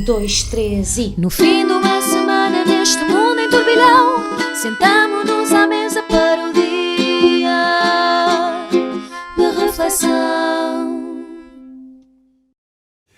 2, 3 e... No fim de uma semana neste mundo em turbilhão, sentamo-nos à mesa para o dia de reflexão.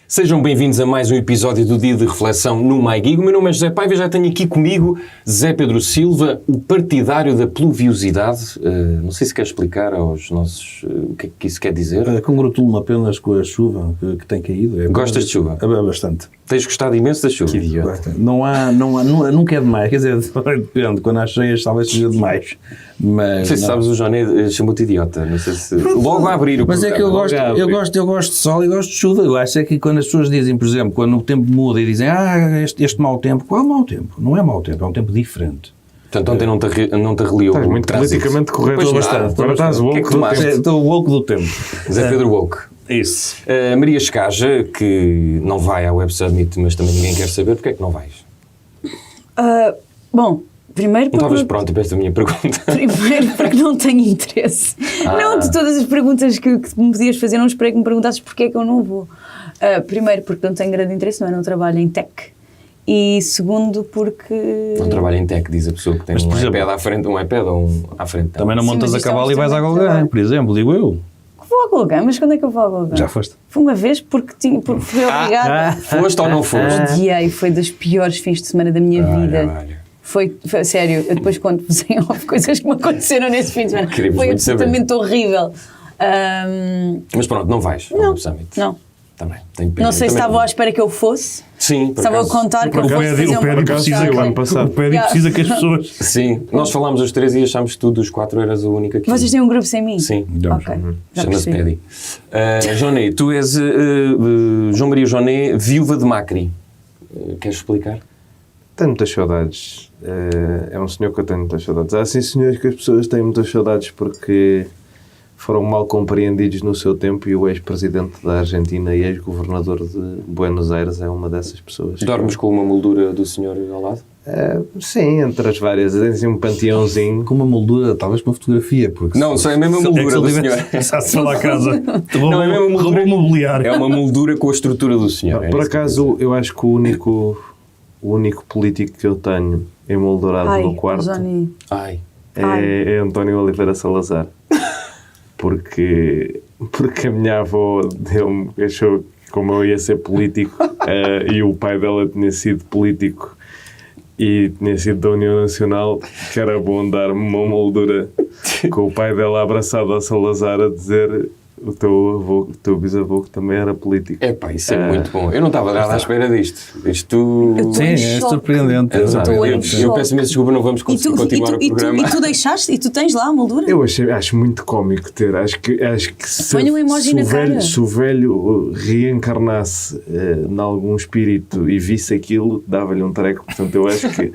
Sejam bem-vindos a mais um episódio do Dia de Reflexão no MyGig. O meu nome é José Paiva e já tenho aqui comigo Zé Pedro Silva, o partidário da pluviosidade. Não sei se quer explicar aos nossos o que é que isso quer dizer. Congratulo-me apenas com a chuva que tem caído. Gostas de chuva? Bastante. Tens gostado imenso da chuva? Que idiota. Nunca é demais. Quer dizer, depende. Quando há cheias talvez seja demais. Mas, não sei se sabes, o Joné chamou-te idiota. Não sei se... Logo a abrir o Mas é que eu gosto de sol e gosto de chuva. Eu acho é que quando as pessoas dizem, por exemplo, quando o tempo muda e dizem este mau tempo, qual é o mau tempo? Não é mau tempo, é um tempo diferente. Portanto, ontem não te reliou. Estás muito politicamente correto. Estou bastante. Agora estás woke do tempo. Estou woke do tempo. Zé Pedro woke. Isso. Maria Escaja, que não vai ao Web Summit, mas também ninguém quer saber, porque é que não vais? Bom, primeiro porque... Não estavas pronto para esta minha pergunta? Primeiro porque não tenho interesse. Não, de todas as perguntas que me podias fazer, não esperei que me perguntasses porque é que eu não vou. Primeiro porque não tenho grande interesse, não trabalho em tech. E segundo porque... Não trabalho em tech, diz a pessoa que tem iPad à frente, um iPad ou à frente. Também não montas a cavalo e vais à Golgã, por exemplo, digo eu. Vou à Golgã, mas quando é que eu vou à Golgã? Já foste? Fui uma vez porque fui obrigada. Foste ou não foste? Odiei, foi dos piores fins de semana da minha vida. Foi sério, eu depois conto-vos em off coisas que me aconteceram nesse fim de semana. Foi absolutamente horrível. Mas pronto, não vais ao Web Summit? Não. Também. Não sei se estavam à espera que eu fosse. Sim, por estava a contar que eu fosse fazer o Pédi precisa o ano passado. O Pédi precisa que as pessoas... Sim, nós falámos os três e achámos que tu dos 4 eras a única que... Vocês têm um grupo sem mim? Sim. Ok. Chama-se Pédi. Joné, tu és João Maria Joné, viúva de Macri. Queres explicar? Tenho muitas saudades. É um senhor que eu tenho muitas saudades. Há sim senhores que as pessoas têm muitas saudades porque foram mal compreendidos no seu tempo e o ex-presidente da Argentina e ex-governador de Buenos Aires é uma dessas pessoas. Dormes com uma moldura do senhor ao lado? Sim, entre as várias. Tem um panteãozinho. Com uma moldura, talvez com uma fotografia. Porque não, só é a mesma moldura do senhor. Se lá a casa. Não, é a mesma moldura. Mobiliário. É uma moldura com a estrutura do senhor. Por acaso, eu acho que o único político que eu tenho emoldurado no quarto é António Oliveira Salazar. Porque a minha avó achou que como eu ia ser político e o pai dela tinha sido político e tinha sido da União Nacional, que era bom dar-me uma moldura com o pai dela abraçado a Salazar a dizer... O teu bisavô que também era político. Epá, isso é muito bom. Eu não estava nada à espera disto. Isto... Sim, é surpreendente. Eu peço imensa desculpa, não vamos conseguir continuar o programa. E tu deixaste? E tu tens lá a moldura? Eu acho muito cómico ter. Acho que Põe um emoji na cara. Se o velho reencarnasse em algum espírito e visse aquilo, dava-lhe um treco. Portanto, eu acho que...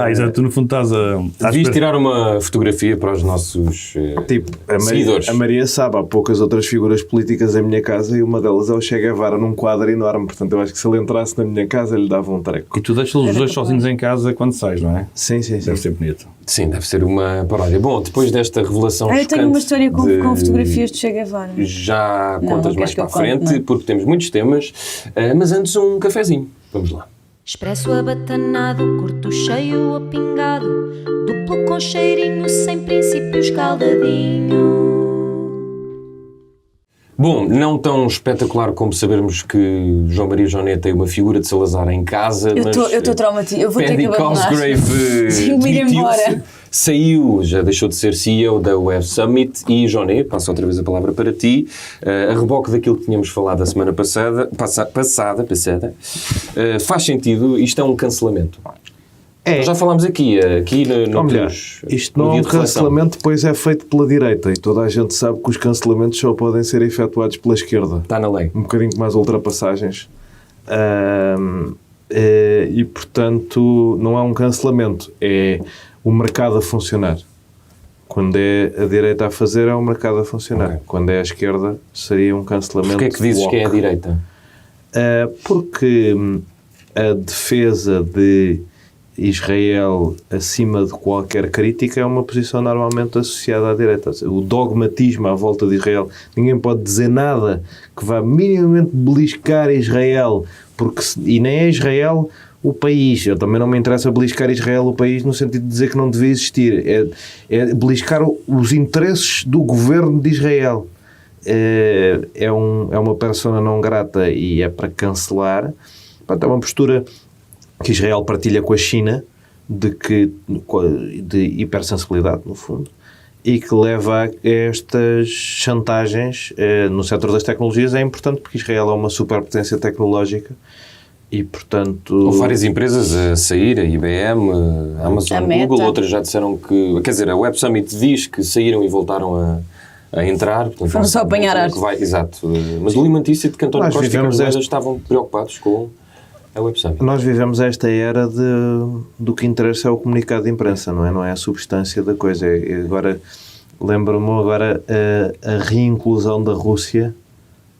exato, tu no fundo estás a... Devias tirar uma fotografia para os nossos seguidores. A Maria sabe, há poucas outras figuras políticas em minha casa e uma delas é o Che Guevara num quadro enorme. Portanto, eu acho que se ele entrasse na minha casa, lhe dava um treco. E tu deixas os dois sozinhos em casa quando sais, não é? Sim. Deve ser bonito. Sim, deve ser uma paródia. Bom, depois desta revelação eu tenho uma história com fotografias de Che Guevara. Já contas mais para a frente, porque temos muitos temas. Mas antes um cafezinho. Vamos lá. Expresso abatanado, curto cheio ou pingado, duplo com cheirinho, sem princípio escaldadinho. Bom, não tão espetacular como sabermos que João Maria Joné tem uma figura de Salazar em casa, eu estou traumatizada, eu vou ter que abandonar. Cosgrave demitiu-se, saiu, já deixou de ser CEO da Web Summit e Joné, passo outra vez a palavra para ti, a reboque daquilo que tínhamos falado a semana passada, faz sentido, isto é um cancelamento. Nós já falámos aqui isto não é um cancelamento, pois é feito pela direita e toda a gente sabe que os cancelamentos só podem ser efetuados pela esquerda. Está na lei. Um bocadinho com mais ultrapassagens. E, portanto, não é um cancelamento, é o mercado a funcionar. Quando é a direita a fazer, é o mercado a funcionar. Okay. Quando é a esquerda, seria um cancelamento. Porquê é que dizes que é a direita? Porque a defesa de Israel acima de qualquer crítica é uma posição normalmente associada à direita. O dogmatismo à volta de Israel, ninguém pode dizer nada que vá minimamente beliscar Israel, e nem é Israel o país. Eu também não me interessa beliscar Israel o país no sentido de dizer que não devia existir. É beliscar os interesses do governo de Israel. É uma persona não grata e é para cancelar. É uma postura que Israel partilha com a China de hipersensibilidade, no fundo, e que leva a estas chantagens no setor das tecnologias. É importante porque Israel é uma superpotência tecnológica e, portanto... Houve várias empresas a sair, a IBM, a Amazon, a Google, outras já disseram que... Quer dizer, a Web Summit diz que saíram e voltaram a entrar. Portanto, foram só apanhar ar. Exato. Mas o Liman disse que António Costa e Carlos Moedas estavam preocupados com a Web Summit. Nós vivemos esta era do que interessa é o comunicado de imprensa, não é? Não é a substância da coisa. Agora, lembro-me a reinclusão da Rússia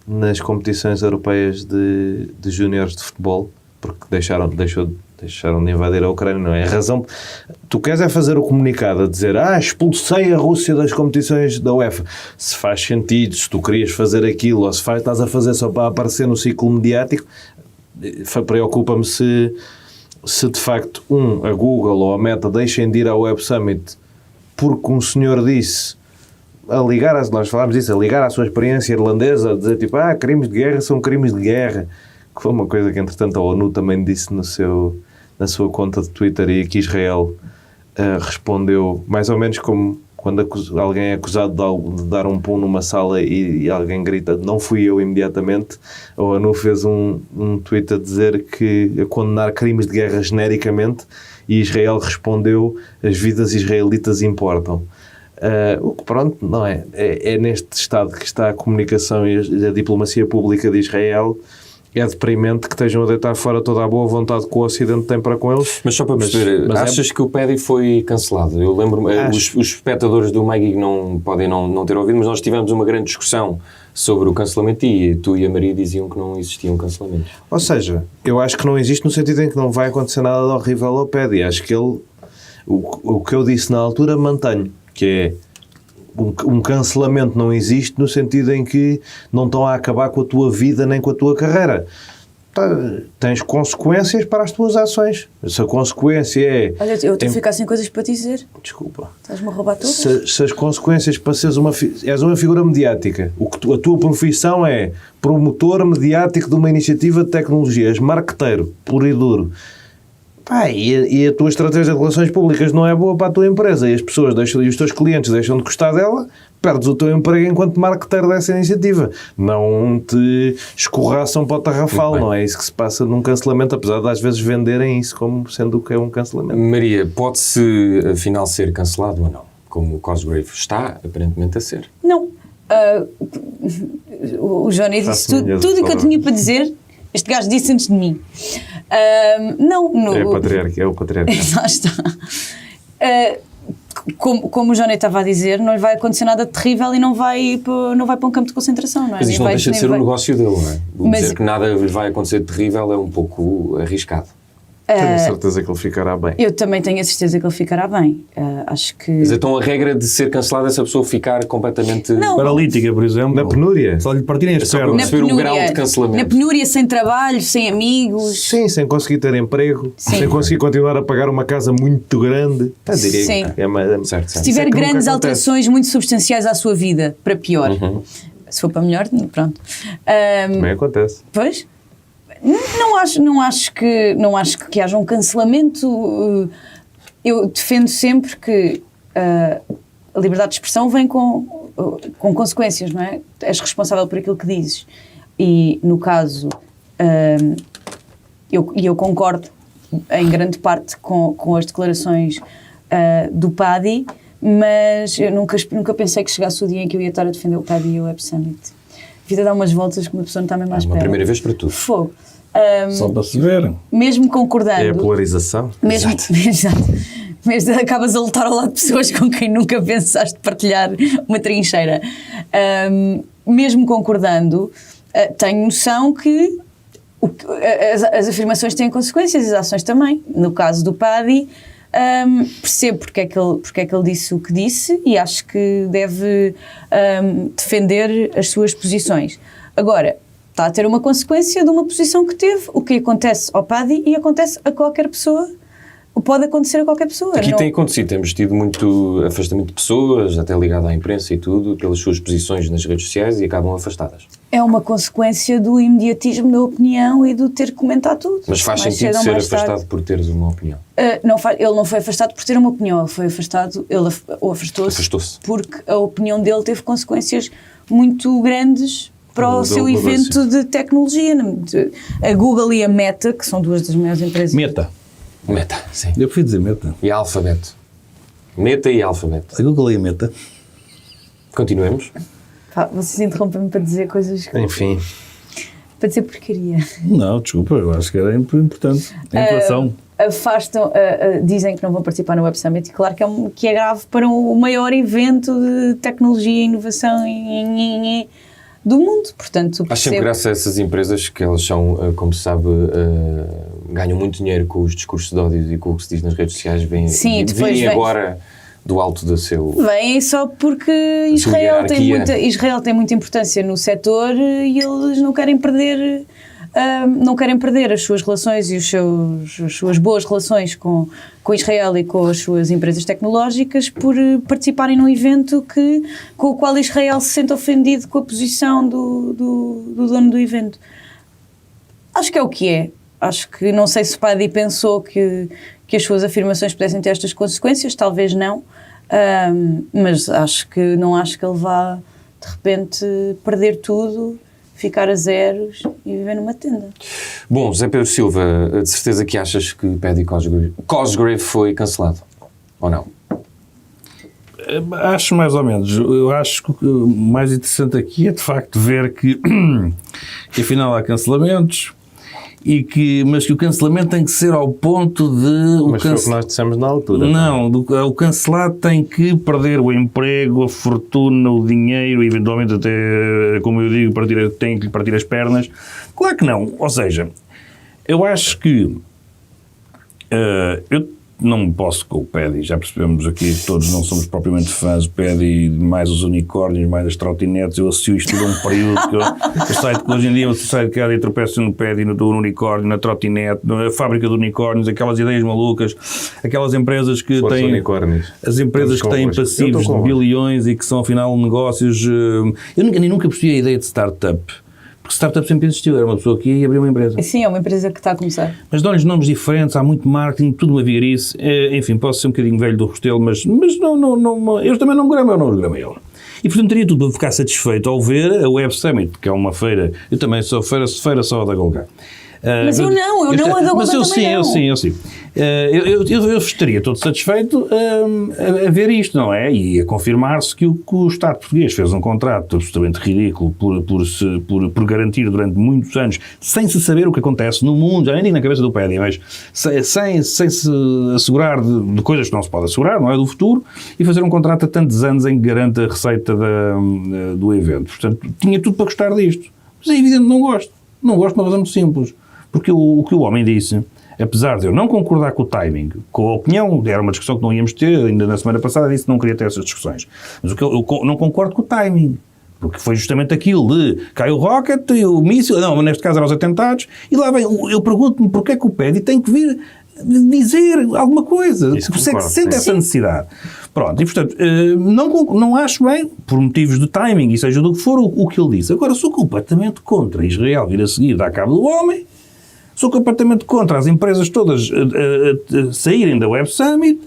nas competições europeias de júniores de futebol, porque deixaram de invadir a Ucrânia, não é? A razão... Tu queres é fazer o comunicado a dizer expulsei a Rússia das competições da UEFA. Se faz sentido, se tu querias fazer aquilo, ou se estás a fazer só para aparecer no ciclo mediático, preocupa-me se de facto a Google ou a Meta deixem de ir ao Web Summit porque um senhor disse, nós falámos disso, a ligar à sua experiência irlandesa, a dizer tipo, crimes de guerra são crimes de guerra, que foi uma coisa que entretanto a ONU também disse na sua conta de Twitter, e aqui Israel respondeu mais ou menos como quando alguém é acusado de dar um pum numa sala e alguém grita, não fui eu, imediatamente. A ONU fez um tweet a dizer a condenar crimes de guerra genericamente, e Israel respondeu, as vidas israelitas importam. O que pronto, não é? É neste estado que está a comunicação e a diplomacia pública de Israel. É deprimente que estejam a deitar fora toda a boa vontade que o Ocidente tem para com eles. Mas só para perceber, achas que o PEDI foi cancelado? Eu lembro-me, os espectadores do MyGig podem não ter ouvido, mas nós tivemos uma grande discussão sobre o cancelamento e tu e a Maria diziam que não existiam cancelamentos. Ou seja, eu acho que não existe no sentido em que não vai acontecer nada de horrível ao PEDI. Acho que o que eu disse na altura mantenho, que é um cancelamento não existe no sentido em que não estão a acabar com a tua vida nem com a tua carreira. Tens consequências para as tuas ações. Se a consequência é... Olha, eu estou a ficar sem coisas para dizer. Desculpa. Estás-me a roubar tudo? Se as consequências para seres és uma figura mediática, a tua profissão é promotor mediático de uma iniciativa de tecnologia, és marqueteiro, puro e duro. E a tua estratégia de relações públicas não é boa para a tua empresa e as pessoas e os teus clientes deixam de gostar dela, perdes o teu emprego enquanto marqueteiro dessa iniciativa. Não te escorraçam para o tarrafal, não é isso que se passa num cancelamento, apesar de às vezes venderem isso como sendo o que é um cancelamento. Maria, pode-se afinal ser cancelado ou não? Como o Cosgrave está aparentemente a ser. Não. O Johnny disse tudo o que eu tinha para dizer. Este gajo disse antes de mim. Não. É o patriarca. Lá está. Como o Johnny estava a dizer, não lhe vai acontecer nada de terrível e não vai para um campo de concentração, não é? Mas isto não deixa de ser o negócio dele, não é? Dizer que nada lhe vai acontecer de terrível é um pouco arriscado. Tenho a certeza que ele ficará bem. Eu também tenho a certeza que ele ficará bem. Acho que... Mas então a regra de ser cancelada é essa pessoa ficar completamente... paralítica, por exemplo. Na penúria. Só lhe partirem as pernas. Para perceber o grau de cancelamento. Na penúria, sem trabalho, sem amigos. Sim, sem conseguir ter emprego. Sim. Sem conseguir continuar a pagar uma casa muito grande. Sim. Certo. Se tiver grandes alterações muito substanciais à sua vida, para pior. Se for para melhor, pronto. Também acontece. Pois... Não acho que haja um cancelamento. Eu defendo sempre que a liberdade de expressão vem com consequências, não é? És responsável por aquilo que dizes. E, no caso, eu concordo em grande parte com as declarações do PADI, mas eu nunca pensei que chegasse o dia em que eu ia estar a defender o PADI e o Web Summit. A vida dá umas voltas que uma pessoa não está mesmo mais perto. Uma primeira vez para tudo. Fogo. Só para se ver. Mesmo concordando. É a polarização. Exato. Mas acabas a lutar ao lado de pessoas com quem nunca pensaste partilhar uma trincheira. Mesmo concordando, tenho noção que as afirmações têm consequências, as ações também. No caso do Paddy, percebo porque é que ele disse o que disse e acho que deve defender as suas posições. Agora, está a ter uma consequência de uma posição que teve. O que acontece ao Paddy e acontece a qualquer pessoa. Pode acontecer a qualquer pessoa. Aqui tem acontecido, temos tido muito afastamento de pessoas, até ligado à imprensa e tudo, pelas suas posições nas redes sociais e acabam afastadas. É uma consequência do imediatismo da opinião e do ter que comentar tudo. Mas faz Mais sentido cedo ou ser mais tarde. afastado por teres uma opinião? Ele não foi afastado por ter uma opinião, ele afastou-se porque a opinião dele teve consequências muito grandes para o seu evento de tecnologia. A Google e a Meta, que são duas das maiores empresas. Meta, sim. eu prefiro dizer Meta. E Alphabet. Meta e Alphabet. A Google e a Meta. Continuemos. Pá, vocês interrompem-me para dizer coisas... Enfim. Para dizer porcaria. Não, desculpa, eu acho que era importante. A inflação. Afastam, dizem que não vão participar no Web Summit, e claro que é grave para o maior evento de tecnologia e inovação do mundo, portanto... Acho sempre graça a essas empresas que elas são, como se sabe, ganham muito dinheiro com os discursos de ódio e com o que se diz nas redes sociais, vêm agora do alto do seu... Vêm só porque Israel tem muita importância no setor e eles não querem perder as suas relações e as suas boas relações com Israel e com as suas empresas tecnológicas por participarem num evento com o qual Israel se sente ofendido com a posição do dono do evento. Acho que é o que é. Acho que não sei se o Paddy pensou que as suas afirmações pudessem ter estas consequências, talvez não, mas não acho que ele vá de repente perder tudo, ficar a zeros e viver numa tenda. Bom, José Pedro Silva, de certeza que achas que Paddy Cosgrave foi cancelado, ou não? Acho mais ou menos. Eu acho que o mais interessante aqui é de facto ver que afinal há cancelamentos, mas que o cancelamento tem que ser ao ponto de... Mas foi o que nós dissemos na altura. Não, o cancelado tem que perder o emprego, a fortuna, o dinheiro, eventualmente até, como eu digo, tem que lhe partir as pernas. Claro que não. Ou seja, eu acho que eu não posso com o Paddy, já percebemos aqui que todos não somos propriamente fãs do Paddy, mais os unicórnios, mais as trotinetes. Eu associo isto a um período que eu saio hoje em dia eu saio de casa e tropeço no Paddy, no unicórnio, na trotinete, na fábrica de unicórnios, aquelas ideias malucas, aquelas empresas que têm unicórnios. As empresas que têm passivos de bilhões e que são afinal negócios. Eu nunca percebi a ideia de startup. Porque startup sempre existiu, era uma pessoa que ia abrir uma empresa. Sim, é uma empresa que está a começar. Mas dão-lhes nomes diferentes, há muito marketing, tudo uma vigarice. Enfim, posso ser um bocadinho velho do Restelo, mas não, eu também não me gramo, eu não os gramo ele. E portanto teria tudo para ficar satisfeito ao ver a Web Summit, que é uma feira, eu também sou feira só da Golgã. Mas eu não a da Golgã mas eu também sim, não. eu sim. Eu estaria todo satisfeito a ver isto, não é? E a confirmar-se que o Estado português fez um contrato absolutamente ridículo por garantir durante muitos anos, sem se saber o que acontece no mundo, já nem digo na cabeça do Paddy, mas sem se assegurar de coisas que não se pode assegurar, não é? Do futuro, e fazer um contrato há tantos anos em que garante a receita do evento. Portanto, tinha tudo para gostar disto. Mas é evidente que não gosto. Não gosto de uma razão muito simples. Porque o que o homem disse, apesar de eu não concordar com o timing, com a opinião, era uma discussão que não íamos ter, ainda na semana passada disse que não queria ter essas discussões, mas o que eu não concordo com o timing, porque foi justamente aquilo de cai o rocket, o míssil, não, neste caso eram os atentados, e lá vem, eu pergunto-me porque é que o Paddy tem que vir dizer alguma coisa, por isso é que se sente essa necessidade. Pronto, e portanto, não acho bem, por motivos de timing, e seja do que for, o que ele disse. Agora, sou completamente contra Israel vir a seguir dar cabo do homem. Sou completamente contra as empresas todas saírem da Web Summit.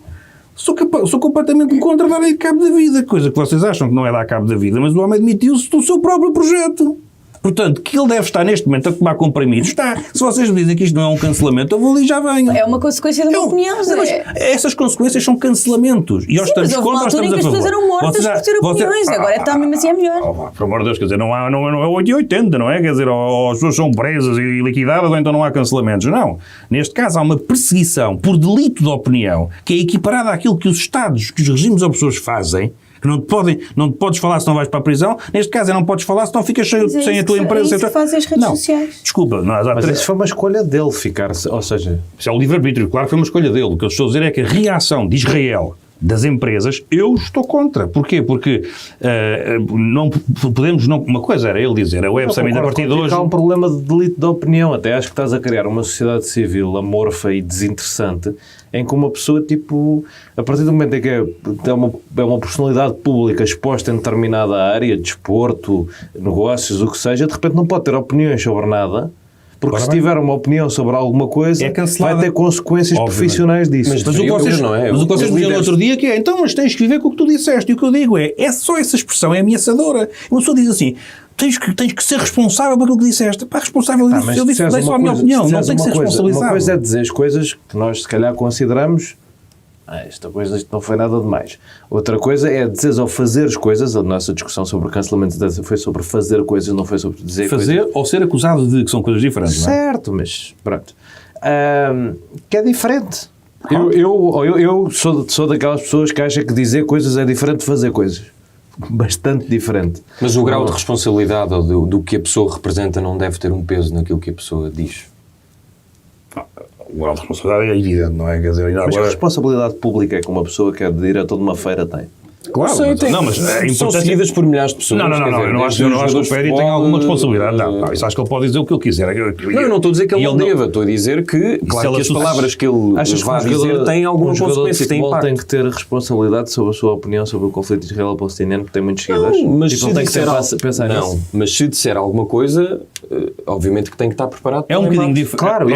Sou completamente contra darem cabo da vida. Coisa que vocês acham que não é dar cabo da vida, mas o homem admitiu-se do seu próprio projeto. Portanto, que ele deve estar neste momento a tomar comprimidos. Está. Se vocês me dizem que isto não é um cancelamento, eu vou ali e já venho. É uma consequência de uma opinião. Mas essas consequês são cancelamentos. E nós estamos contra, nós estamos a favor. Mas houve uma altura em que as pessoas eram mortas por ter opiniões. Agora está mesmo assim, é melhor. Por amor de Deus, quer dizer, não é 880, não é? Quer dizer, ou as pessoas são presas e liquidadas ou então não há cancelamentos. Não. Neste caso há uma perseguição por delito de opinião que é equiparada àquilo que os Estados, que os regimes opressores fazem, Que não te podes falar se não vais para a prisão. Neste caso, não podes falar se não ficas sem a tua empresa. É isso que fazem as redes sociais. Desculpa. Mas isso foi uma escolha dele ficar-se, ou seja... Isso é o livre-arbítrio. Claro que foi uma escolha dele. O que eu estou a dizer é que a reação de Israel das empresas, eu estou contra. Porquê? Porque não podemos... Uma coisa era ele dizer, a Web Summit a partir de hoje... Há um problema de delito de opinião. Até acho que estás a criar uma sociedade civil amorfa e desinteressante em que uma pessoa, tipo, a partir do momento em que é uma personalidade pública exposta em determinada área, desporto, negócios, o que seja, de repente não pode ter opiniões sobre nada, porque se tiver uma opinião sobre alguma coisa, vai ter consequências profissionais disso. Mas o que vocês diziam no outro dia que é, então, mas tens que viver com o que tu disseste. E o que eu digo é só essa expressão, é ameaçadora. Uma pessoa diz assim, tens que ser responsável por aquilo que disseste. Pá, responsável disso. Eu disse só a minha opinião, não tem que ser responsabilizado. Uma coisa é dizer as coisas que nós se calhar consideramos isto não foi nada demais. Outra coisa é dizer ou fazer as coisas. A nossa discussão sobre cancelamento foi sobre fazer coisas, não foi sobre dizer fazer coisas. Ou ser acusado de que são coisas diferentes. Certo, não é? Mas pronto. Que é diferente. Eu sou daquelas pessoas que acham que dizer coisas é diferente de fazer coisas. Bastante diferente. Mas o grau de responsabilidade ou do que a pessoa representa não deve ter um peso naquilo que a pessoa diz. O grau de responsabilidade é evidente, não é? Quer dizer, mas que responsabilidade pública é que uma pessoa que é diretora de uma feira tem? Claro, são seguidas por milhares de pessoas. Não, eu não acho que o Pédi tem alguma responsabilidade. Não, isso acho que ele pode dizer o que ele quiser. Eu não estou a dizer que ele não deva, estou a dizer que, claro, que as palavras que ele vai dizer têm alguma consequência, têm impacto. Tem que ter responsabilidade sobre a sua opinião sobre o conflito israelo-palestiniano, que tem muitos seguidores. Mas se tem que pensar nisso. Mas se disser alguma coisa, obviamente que tem que estar preparado. É um bocadinho diferente. Claro,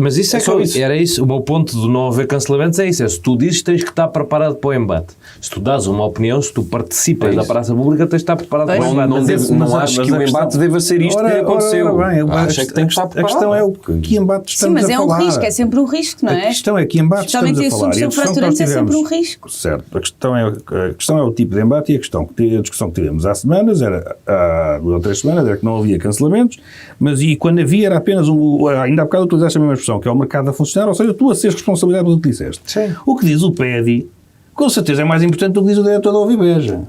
mas isso é que era isso. O meu ponto de não haver cancelamentos é isso. É se tu dizes, tens que estar preparado para o embate. Se tu dás uma opinião, se tu participas da praça pública, tens de estar preparado para o embate. Não acho que o embate deva ser isto que aconteceu. Acho que tem que estar preparado. A questão é o que embate estamos a falar. Sim, mas é um risco, é sempre um risco, não é? A questão é que embate estamos a falar. E a discussão que é sempre um risco. Certo. A questão é o tipo de embate e a discussão que tivemos há semanas, há 2 ou 3 semanas, era que não havia cancelamentos, mas e quando havia era apenas ainda há bocado utilizaste a mesma expressão, que é o mercado a funcionar, ou seja, tu a seres responsabilidade do que disseste. Sim. O que diz o PEDI, com certeza é mais importante do que diz o diretor da OVIBEJA.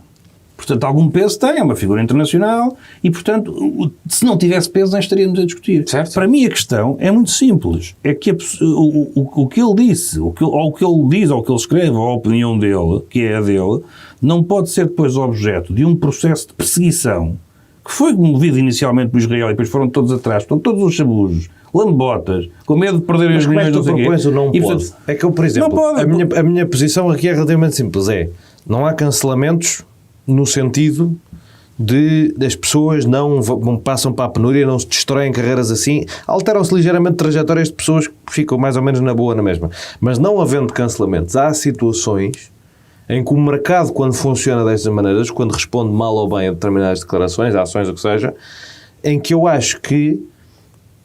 Portanto, algum peso tem, é uma figura internacional e, portanto, se não tivesse peso, não estaríamos a discutir. Certo. Para mim, a questão é muito simples. É que o que ele disse, ou o que ele diz, ou o que ele escreve, ou a opinião dele, que é a dele, não pode ser depois objeto de um processo de perseguição que foi movido inicialmente por Israel e depois foram todos atrás, estão todos os sabujos, lambotas, com medo de perderem os milhões. Mas como é que tu propões o não pode? É que eu, por exemplo, a minha posição aqui é relativamente simples. Não há cancelamentos no sentido de as pessoas não passam para a penúria, não se destroem carreiras assim, alteram-se ligeiramente trajetórias de pessoas que ficam mais ou menos na boa na mesma. Mas não havendo cancelamentos, há situações em que o mercado, quando funciona destas maneiras, quando responde mal ou bem a determinadas declarações, ações, o que seja, em que eu acho que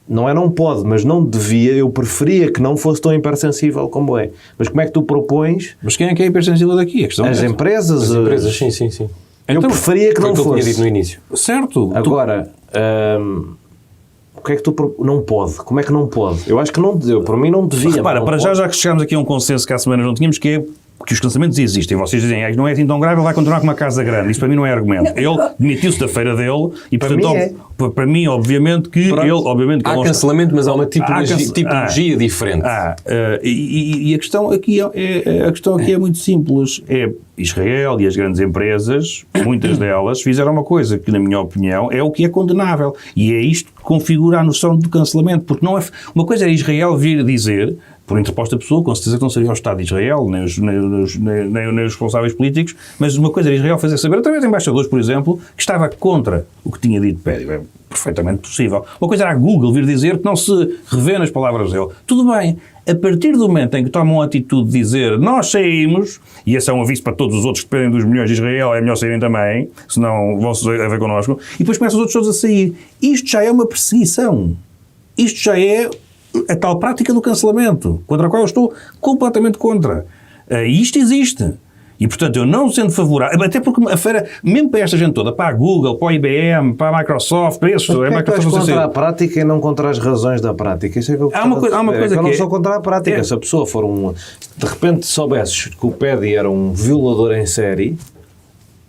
não pode, mas não devia, eu preferia que não fosse tão hipersensível como é. Mas como é que tu propões... Mas quem é que é hipersensível daqui? As empresas. As empresas, sim. Eu preferia que não fosse. Eu tinha dito no início. Certo. Agora, o que é que tu não pode? Como é que não pode? Eu acho que não, para mim não devia. Repara, para já que chegámos aqui a um consenso que há semanas não tínhamos, que é que os cancelamentos existem. Vocês dizem, não é assim tão grave, ele vai continuar com uma casa grande. Isso para mim não é argumento. Ele demitiu-se da feira dele e, portanto, para mim, obviamente que pronto. ele... Obviamente que há cancelamento, mas há uma tipologia diferente. E a questão aqui é muito simples. É Israel e as grandes empresas, muitas delas, fizeram uma coisa que, na minha opinião, é o que é condenável. E é isto que configura a noção de cancelamento. Porque não é... Uma coisa é Israel vir dizer... por interposta pessoa, com certeza que não seria o Estado de Israel, nem os responsáveis políticos, mas uma coisa era Israel fazer saber, através de embaixadores, por exemplo, que estava contra o que tinha dito Pédio. É perfeitamente possível. Uma coisa era a Google vir dizer que não se revê nas palavras dele. Tudo bem. A partir do momento em que tomam a atitude de dizer nós saímos, e esse é um aviso para todos os outros que dependem dos milhões de Israel, é melhor saírem também, senão vão-se a ver connosco, e depois começam os outros todos a sair. Isto já é uma perseguição. Isto já é a tal prática do cancelamento, contra a qual eu estou completamente contra. Isto existe. E, portanto, eu não sendo favorável, até porque a feira, mesmo para esta gente toda, para a Google, para a IBM, para a Microsoft, para esses... Mas é contra a prática e não contra as razões da prática? Isso é que eu há uma coisa que eu não sou contra a prática. Se a pessoa for de repente soubesses que o Pédi era um violador em série,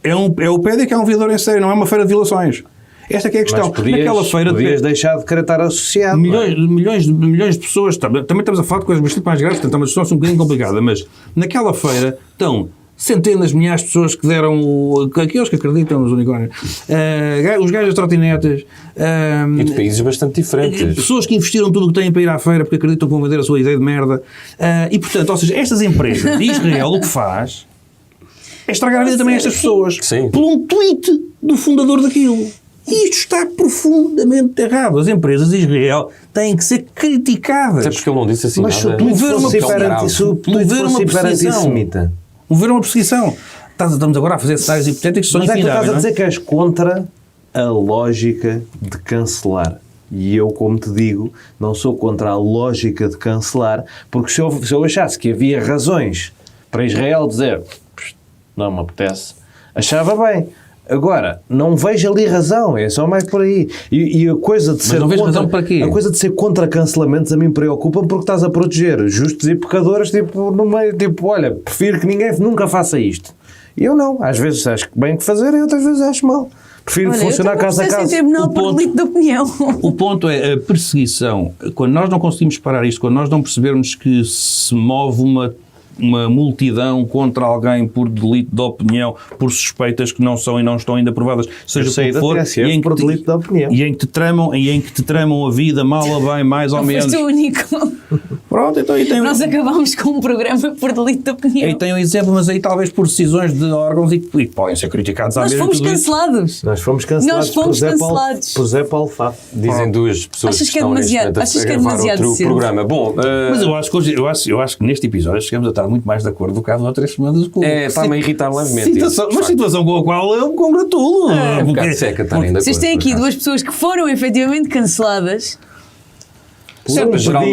é o PED que é um violador em série, não é uma feira de violações. Esta que é a questão. Naquela feira podias deixar de querer estar associado. milhões de pessoas, também estamos a falar de coisas bastante mais graves, portanto é uma situação um bocadinho complicada, mas naquela feira estão centenas, milhares de pessoas que deram, aqueles que acreditam nos unicórnios, os gajos das trotinetas, E de países bastante diferentes. pessoas que investiram tudo o que têm para ir à feira porque acreditam que vão vender a sua ideia de merda. E portanto, ou seja, estas empresas de Israel o que faz é estragar a vida também a estas pessoas. Sim. Por um tweet do fundador daquilo. E isto está profundamente errado. As empresas de Israel têm que ser criticadas. Até porque ele não disse assim Mas se o nada. tweet Mover uma fosse perseguição. antissemita. Mover uma perseguição. Estamos agora a fazer cenários hipotéticos que são Mas é que tu infindáveis, estás a não é? dizer que és contra a lógica de cancelar. E eu, como te digo, não sou contra a lógica de cancelar, porque se eu achasse que havia razões para Israel dizer não me apetece, achava bem. Agora, não vejo ali razão, é só mais por aí. E a coisa de ser não vejo contra, razão para quê? a coisa de ser contra cancelamentos a mim preocupa porque estás a proteger justos e pecadores, tipo, no meio, tipo, olha, prefiro que ninguém nunca faça isto. E eu não, às vezes acho que bem que fazer e outras vezes acho mal. Prefiro funcionar casa a casa. em tribunal por delito de opinião. O ponto é a perseguição. Quando nós não conseguimos parar isto, quando nós não percebermos que se move uma multidão contra alguém por delito de opinião, por suspeitas que não são e não estão ainda provadas, seja Eu saí por da for, TSF e em por que delito de opinião. e em que te tramam a vida mal ou bem, mais ou Não menos. foste o único. Pronto, então aí tem Nós acabámos com um programa por delito de opinião. aí tem um exemplo, mas aí talvez por decisões de órgãos e podem ser criticados à Nós mesma fomos tudo isso. cancelados. Nós fomos cancelados, Nós fomos por Zé cancelados. Por Zé Paulo Fá. Dizem duas pessoas Achas que que é estão demasiado- neste momento achas a que é gravar demasiado outro cedo? programa. Bom, Mas eu acho que hoje, eu acho que neste episódio chegamos a estar muito mais de acordo do que há 2 ou 3 semanas. está-me a irritar levemente. Situação, isso, uma de facto. situação com a qual eu me congratulo. É um bocado seca estarem de Vocês acordo, têm por aqui acaso. duas pessoas que foram efetivamente canceladas. Certo, geral,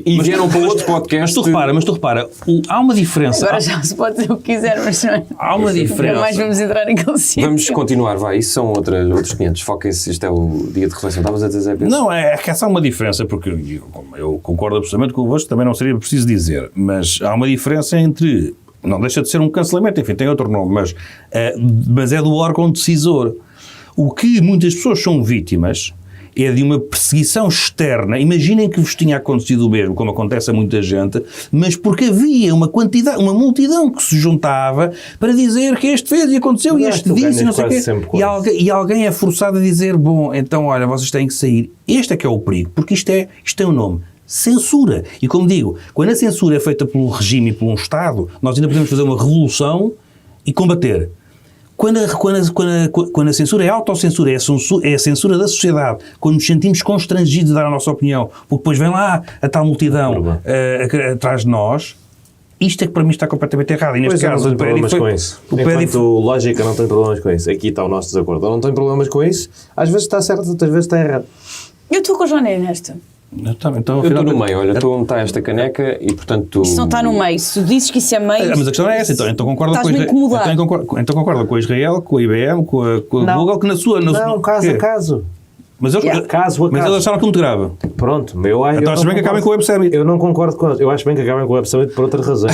e vieram para outro podcast. Mas tu repara, há uma diferença. Agora já se pode dizer o que quiser, mas não é? Há uma Nunca diferença. mais vamos entrar naquele sítio. Vamos continuar, vai. Isso são outros 500. Foquem-se, isto é o dia de reflexão. Estavas a dizer, Zé Pedro? Não, é que há uma diferença, porque eu concordo absolutamente convosco, também não seria preciso dizer, mas há uma diferença entre, não deixa de ser um cancelamento, enfim, tem outro nome, mas é do órgão decisor. O que muitas pessoas são vítimas é de uma perseguição externa. Imaginem que vos tinha acontecido o mesmo, como acontece a muita gente, mas porque havia uma multidão que se juntava para dizer que este fez e aconteceu Mas e acho este que tu disse e não ganhas sei o quê. quase sempre com E alguém é forçado a dizer, bom, então olha, vocês têm que sair. Este é que é o perigo, porque isto é o nome. Censura. E como digo, quando a censura é feita pelo regime e por um Estado, nós ainda podemos fazer uma revolução e combater. Quando a censura é autocensura, é a censura da sociedade, quando nos sentimos constrangidos de dar a nossa opinião, porque depois vem lá a tal multidão atrás de nós, isto é que para mim está completamente errado. E neste Pois caso, eu não tenho problemas com isso. Enquanto lógica não tem problemas com isso. Aqui está o nosso desacordo. Eu não tenho problemas com isso. Às vezes está certo, outras vezes está errado. Eu estou com o Joné nesta. Então, Eu estou no meio, olha, estou onde está esta caneca e portanto... Isto não está no meio. Se tu dizes que isso é meio... Mas a questão é essa, então concorda com Estás-me a incomodar. então concorda com a Israel, com a IBM, com a Google, que na sua... Não, caso a caso. Mas eles, Caso a mas caso. eles acharam que muito grave. Pronto, Então acho bem que acabem com o Web Summit. Eu não concordo com Eu acho bem que acabem com o Web Summit por outra razão.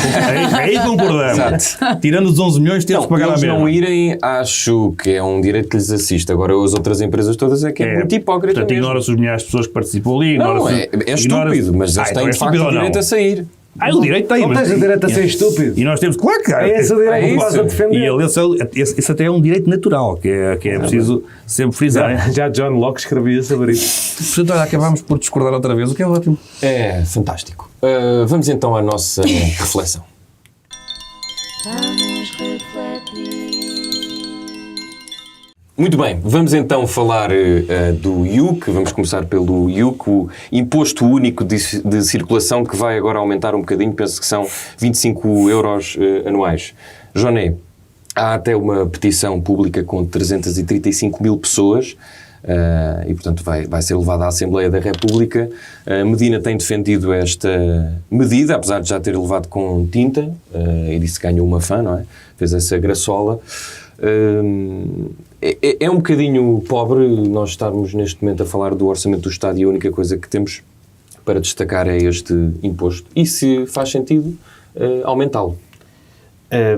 Aí concordamos. Tirando os 11 milhões, temos que pagar a eles mesma. não irem, acho que é um direito que lhes assiste. Agora, as outras empresas todas é que é muito hipócrita Portanto, mesmo. ignora-se os milhares de pessoas que participam ali. Não, é estúpido, mas eles têm de facto o direito a sair. O direito tem, Não mas... tens o direito a ser estúpido. E nós temos... Claro que há. É esse o direito que isso. estás a defender. E esse até é um direito natural, que é preciso sempre frisar. Já John Locke escrevia sobre isso. Portanto, olha, acabámos por discordar outra vez, o que é ótimo. É fantástico. Vamos então à nossa reflexão. Vamos refletir. Muito bem, vamos então falar do IUC. Vamos começar pelo IUC, o Imposto Único de Circulação, que vai agora aumentar um bocadinho, penso que são 25 euros anuais. Joné, há até uma petição pública com 335 mil pessoas e, portanto, vai ser levada à Assembleia da República. Medina tem defendido esta medida, apesar de já ter levado com tinta, e disse que ganhou uma fã, não é? Fez essa graçola. É um bocadinho pobre nós estarmos neste momento a falar do orçamento do Estado e a única coisa que temos para destacar é este imposto. E se faz sentido aumentá-lo?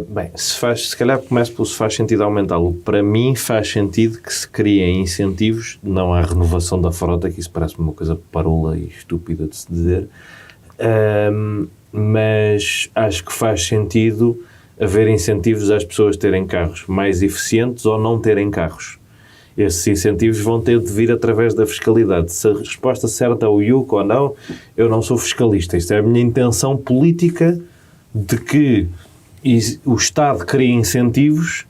Bem, se calhar começo pelo se faz sentido aumentá-lo. Para mim faz sentido que se criem incentivos, não à renovação da frota, que isso parece uma coisa parola e estúpida de se dizer, mas acho que faz sentido haver incentivos às pessoas terem carros mais eficientes ou não terem carros. Esses incentivos vão ter de vir através da fiscalidade. Se a resposta certa é o IUC ou não, eu não sou fiscalista. Isto é a minha intenção política de que o Estado cria incentivos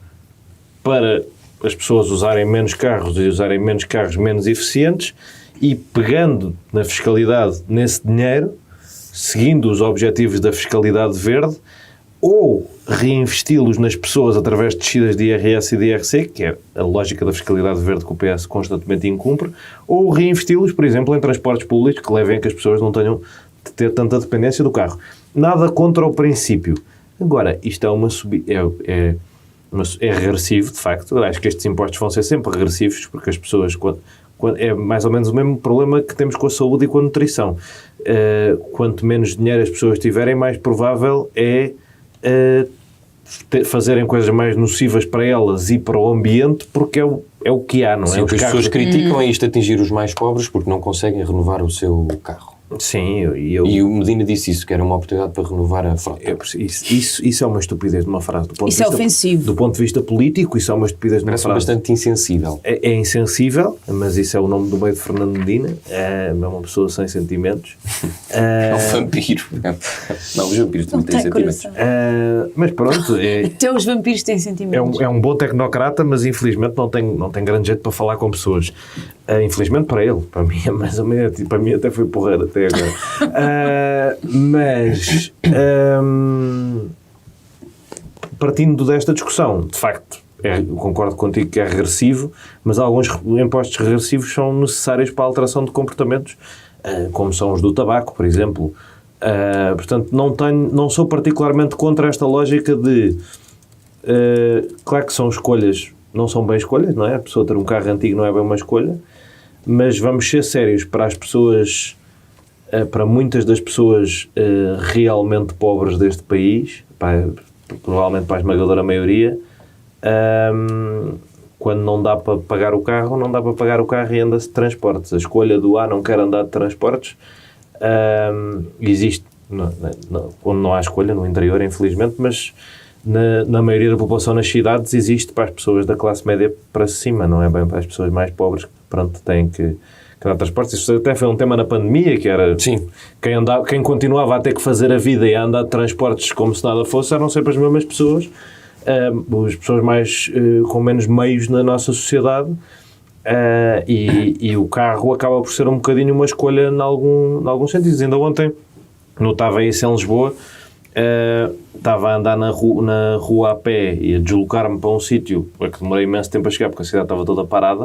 para as pessoas usarem menos carros e usarem menos carros menos eficientes e pegando na fiscalidade nesse dinheiro, seguindo os objetivos da fiscalidade verde, ou reinvesti-los nas pessoas através de descidas de IRS e de IRC, que é a lógica da fiscalidade verde que o PS constantemente incumpre, ou reinvesti-los, por exemplo, em transportes públicos que levem a que as pessoas não tenham de ter tanta dependência do carro. Nada contra o princípio. Agora, isto é regressivo, de facto. Acho que estes impostos vão ser sempre regressivos, porque as pessoas... é mais ou menos o mesmo problema que temos com a saúde e com a nutrição. Quanto menos dinheiro as pessoas tiverem, mais provável é fazerem coisas mais nocivas para elas e para o ambiente, porque é o que há, não é? Sim, o que as pessoas criticam é isto atingir os mais pobres porque não conseguem renovar o seu carro. Sim, e o Medina disse isso, que era uma oportunidade para renovar a frota. Isso é uma estupidez de uma frase. Isso é ofensivo. Do ponto de vista político, isso é uma estupidez de uma frase. Parece bastante insensível. É insensível, mas isso é o nome do meio de Fernando Medina. É uma pessoa sem sentimentos. É um vampiro. Não, os vampiros também têm sentimentos. Mas pronto. Até os vampiros têm sentimentos. É um bom tecnocrata, mas infelizmente não tem grande jeito para falar com pessoas. Infelizmente para ele. Para mim é mais ou menos. Para mim até foi porreiro até agora. Mas partindo desta discussão, de facto, eu concordo contigo que é regressivo, mas alguns impostos regressivos são necessários para a alteração de comportamentos, como são os do tabaco, por exemplo. Portanto, não sou particularmente contra esta lógica de... claro que são escolhas, não são bem escolhas, não é? A pessoa ter um carro antigo não é bem uma escolha, mas vamos ser sérios para as pessoas... para muitas das pessoas realmente pobres deste país, provavelmente para a esmagadora maioria, quando não dá para pagar o carro, não dá para pagar o carro e anda-se de transportes. A escolha do não quero andar de transportes existe onde não há escolha, no interior, infelizmente, mas na maioria da população nas cidades existe para as pessoas da classe média para cima, não é bem para as pessoas mais pobres que, pronto, têm que andar de transportes. Isso até foi um tema na pandemia, que era... Sim. Quem continuava a ter que fazer a vida e a andar de transportes como se nada fosse, eram sempre as mesmas pessoas, as pessoas mais com menos meios na nossa sociedade, e o carro acaba por ser um bocadinho uma escolha em alguns sentidos. Ainda ontem notava isso em Lisboa, estava a andar na rua a pé e a deslocar-me para um sítio a que demorei imenso tempo a chegar porque a cidade estava toda parada,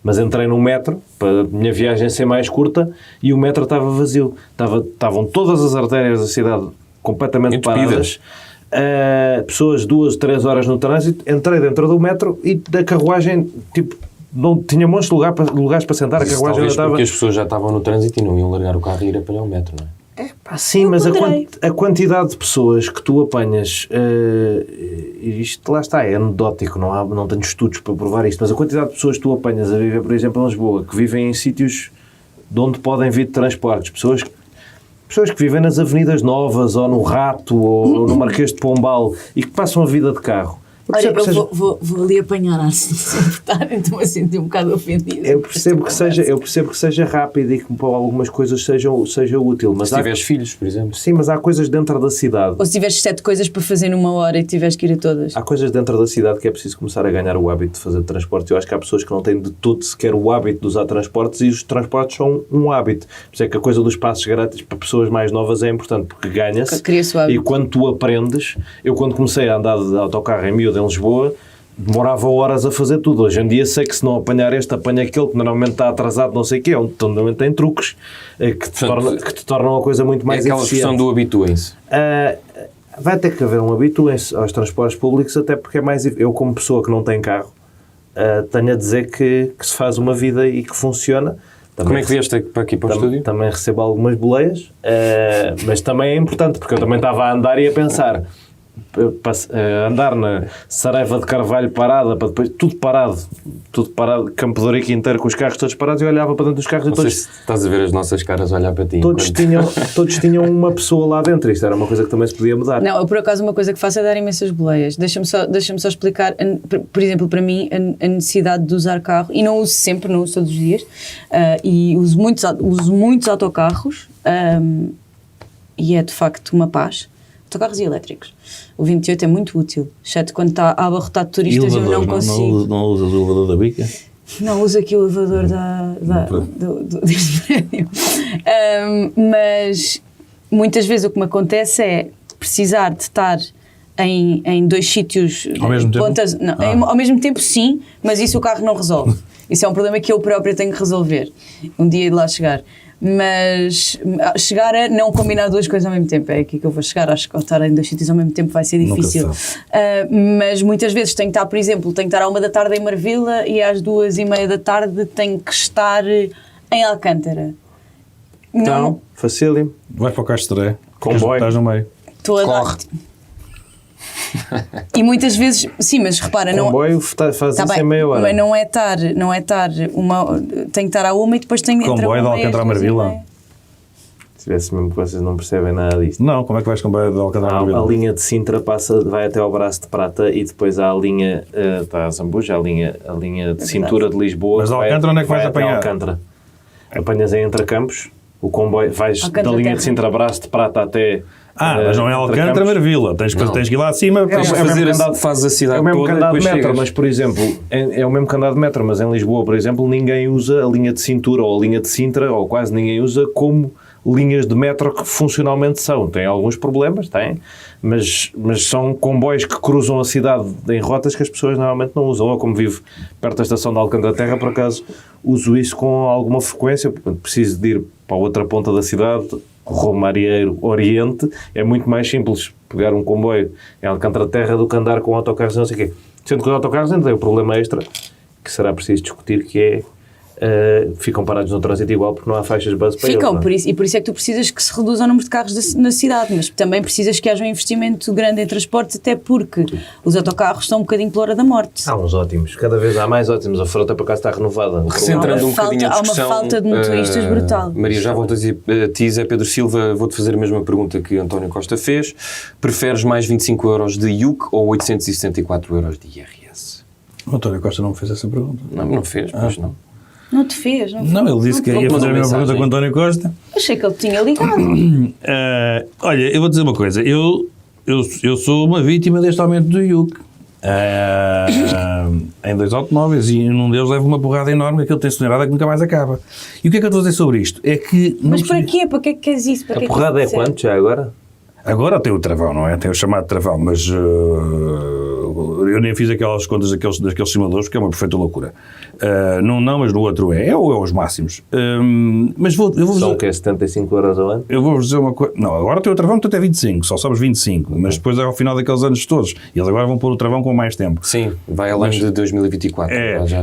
mas entrei no metro para a minha viagem ser mais curta e o metro estava vazio. Estavam todas as artérias da cidade completamente paradas, pessoas 2 ou 3 horas no trânsito. Entrei dentro do metro e da carruagem, tipo, não tinha montes de lugares para sentar. A carruagem talvez estava... porque as pessoas já estavam no trânsito e não iam largar o carro e ir apanhar o metro, não é? Sim, mas a quantidade de pessoas que tu apanhas, isto lá está, é anedótico, não tenho estudos para provar isto, mas a quantidade de pessoas que tu apanhas a viver, por exemplo, em Lisboa, que vivem em sítios de onde podem vir de transportes, pessoas que vivem nas Avenidas Novas, ou no Rato, ou no Marquês de Pombal, e que passam a vida de carro. Olha, eu vou ali apanhar antes de se importarem, estou a sentir um bocado ofendida. Eu percebo que seja rápido e que para algumas coisas seja útil. Mas se tiveres filhos, por exemplo. Sim, mas há coisas dentro da cidade. Ou se tiveres 7 coisas para fazer numa hora e tiveres que ir a todas. Há coisas dentro da cidade que é preciso começar a ganhar o hábito de fazer transportes. Eu acho que há pessoas que não têm de todo sequer o hábito de usar transportes e os transportes são um hábito. Por isso é que a coisa dos passos grátis para pessoas mais novas é importante, porque ganha-se. Cria-se o hábito. E quando tu aprendes... Eu quando comecei a andar de autocarro em miúdo em Lisboa, demorava horas a fazer tudo. Hoje em dia sei que se não apanhar este, apanha aquele, que normalmente está atrasado, não sei o quê, normalmente tem truques que te tornam a coisa muito mais eficiente. É aquela questão do habituem-se. Vai ter que haver um habituem-se aos transportes públicos, até porque é mais... Eu, como pessoa que não tem carro, tenho a dizer que se faz uma vida e que funciona. Também, como é que vieste para aqui para o estúdio? Também recebo algumas boleias, mas também é importante, porque eu também estava a andar e a pensar... andar na Saraiva de Carvalho parada, para depois tudo parado, Campo de Ourique inteiro com os carros todos parados, e olhava para dentro dos carros e Não sei todos, se estás a ver as nossas caras a olhar para ti. todos tinham uma pessoa lá dentro. Isto era uma coisa que também se podia mudar. Não, eu por acaso uma coisa que faço é dar imensas boleias. Deixa-me só explicar, por exemplo, para mim, a necessidade de usar carro, e não uso sempre, não uso todos os dias, e uso muitos autocarros, e é de facto uma paz. Autocarros e elétricos. O 28 é muito útil, exceto quando está a abarrotar de turistas, eu não consigo. Não usas o elevador da bica? Não uso aqui o elevador deste prédio. Mas muitas vezes o que me acontece é precisar de estar em dois sítios ao mesmo tempo? Ao mesmo tempo sim, mas isso o carro não resolve. Isso é um problema que eu própria tenho que resolver. Um dia de lá chegar. Mas chegar a não combinar duas coisas ao mesmo tempo, é aqui que eu vou chegar. Acho que estar em dois sítios ao mesmo tempo vai ser difícil. Mas muitas vezes tenho que estar, por exemplo, tenho que estar à 1h em Marvila e às 2h30 tenho que estar em Alcântara. Então, facílimo. Vai para o Castoré, Comboio. estás no meio. Estou a dar. E muitas vezes, sim, mas repara, não. Comboio faz isso em meia hora. Mas não é estar tenho que estar à 1 e depois tenho que entrar. Comboio de Alcântara a Marvila. Se tivesse mesmo que vocês não percebem nada disto. Não, como é que vais comboio de Alcântara a Marvila? A linha de Sintra vai até ao Braço de Prata e depois há a linha, está a Zambuja, a linha de cintura de Lisboa. Mas de Alcântara onde é que vais apanhar? Alcântara. Apanhas em Entrecampos, o comboio, vais Alcântara da linha Terra. de Sintra Braço de Prata até... Mas não é Alcântara Marvila, tens que ir lá acima. Faz a cidade É o mesmo toda, que andar de depois metro, chegas. mas por exemplo, é o mesmo que andar de metro, mas em Lisboa, por exemplo, ninguém usa a linha de cintura ou a linha de Sintra, ou quase ninguém usa como linhas de metro que funcionalmente são. Tem alguns problemas, mas são comboios que cruzam a cidade em rotas que as pessoas normalmente não usam. Ou como vivo perto da estação de Alcântara Terra, por acaso, uso isso com alguma frequência, porque preciso de ir para a outra ponta da cidade, Romarieiro Oriente, é muito mais simples pegar um comboio em Alcântara Terra do que andar com autocarros não sei o quê. Sendo que os autocarros ainda têm o problema extra que será preciso discutir, que é ficam parados no trânsito igual porque não há faixas de base para eles. E por isso é que tu precisas que se reduza o número de carros na cidade, mas também precisas que haja um investimento grande em transportes, até porque os autocarros estão um bocadinho pela hora da morte. Há uns ótimos, cada vez há mais ótimos, a frota por acaso está renovada. Recentrando um bocadinho a discussão, há uma falta de motoristas brutal. Maria, já volto a dizer a ti, Zé Pedro Silva, vou-te fazer a mesma pergunta que António Costa fez. Preferes mais 25 euros de IUC ou 874 euros de IRS? O António Costa não me fez essa pergunta. Não fez, pois não. Não te fez? Não, ele disse que ia fazer a mesma pergunta com o António Costa. Achei que ele tinha ligado. Olha, eu vou dizer uma coisa. Eu sou uma vítima deste aumento do IUC. Em 2 automóveis, e num deles leva uma porrada enorme, aquele tem sonerada que nunca mais acaba. E o que é que eu estou a dizer sobre isto? É que... Mas para quê? Para que é que queres isso? Para A que porrada é que queres quanto já agora? Agora tem o travão, não é? Tem o chamado travão, mas eu nem fiz aquelas contas daqueles simuladores, porque é uma perfeita loucura. Num não, mas no outro é os máximos. Mas eu vou São o quê? 75 euros ao ano? Eu vou-vos dizer uma coisa. Não, agora tem o travão, portanto é 25, só somos 25, mas depois é ao final daqueles anos todos. E eles agora vão pôr o travão com mais tempo. Sim, vai além de 2024.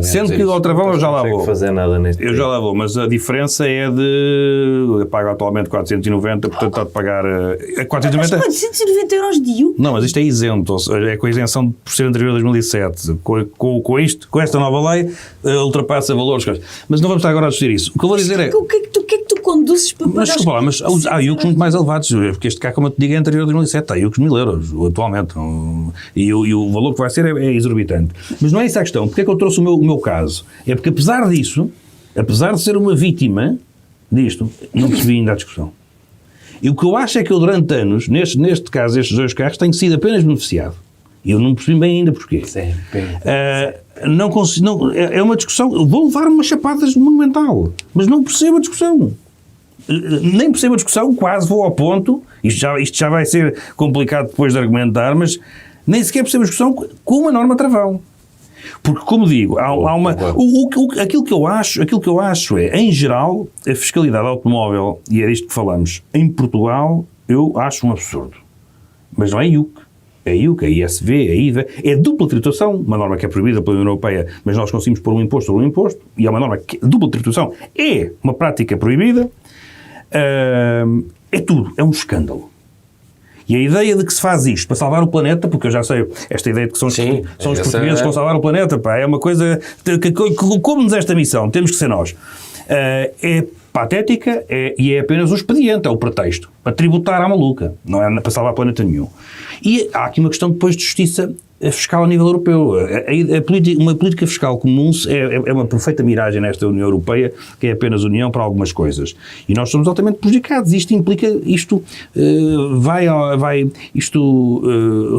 Sendo que ao travão eu já lá Não vou. consegue fazer nada neste Eu já lá vou, mas a diferença é de... Eu pago atualmente 490, portanto está de pagar... 490? 490 euros de IUC? Não, mas isto é isento, ou seja, é com a isenção por ser anterior a 2007. Com esta nova lei, ultrapassa valores. Mas não vamos estar agora a discutir isso. O que eu vou dizer é... O que é que tu conduzes para pagar? Mas desculpa lá, mas há IUCs muito mais elevados, porque este cá, como eu te digo, é anterior a 2007, há IUCs de 1000 euros, atualmente. E o valor que vai ser é exorbitante. Mas não é essa a questão. Porque é que eu trouxe o meu caso? É porque, apesar disso, apesar de ser uma vítima disto, não percebi ainda a discussão. E o que eu acho é que eu, durante anos, neste caso, estes 2 carros, tenho sido apenas beneficiado. E eu não percebi bem ainda porquê. Não consigo, é uma discussão, vou levar umas chapadas monumental, mas não percebo a discussão. Nem percebo a discussão, quase vou ao ponto, isto já vai ser complicado depois de argumentar, mas nem sequer percebo a discussão com uma norma travão. Porque, como digo, há uma... Aquilo que eu acho é, em geral, a fiscalidade automóvel, e é disto que falamos, em Portugal, eu acho um absurdo. Mas não é IUC. É IUC, é ISV, é IVA, é dupla tributação, uma norma que é proibida pela União Europeia, mas nós conseguimos pôr um imposto sobre um imposto, e é uma norma que dupla tributação é uma prática proibida, é tudo, é um escândalo. E a ideia de que se faz isto para salvar o planeta, porque eu já sei, esta ideia de que são os portugueses que vão salvar o planeta, pá, é uma coisa que como-nos esta missão, temos que ser nós. É patética e é apenas um expediente, é o pretexto, para tributar à maluca, não é para salvar planeta nenhum. E há aqui uma questão depois de justiça fiscal a nível europeu. Uma política fiscal comum é uma perfeita miragem nesta União Europeia, que é apenas união para algumas coisas. E nós somos altamente prejudicados. Isto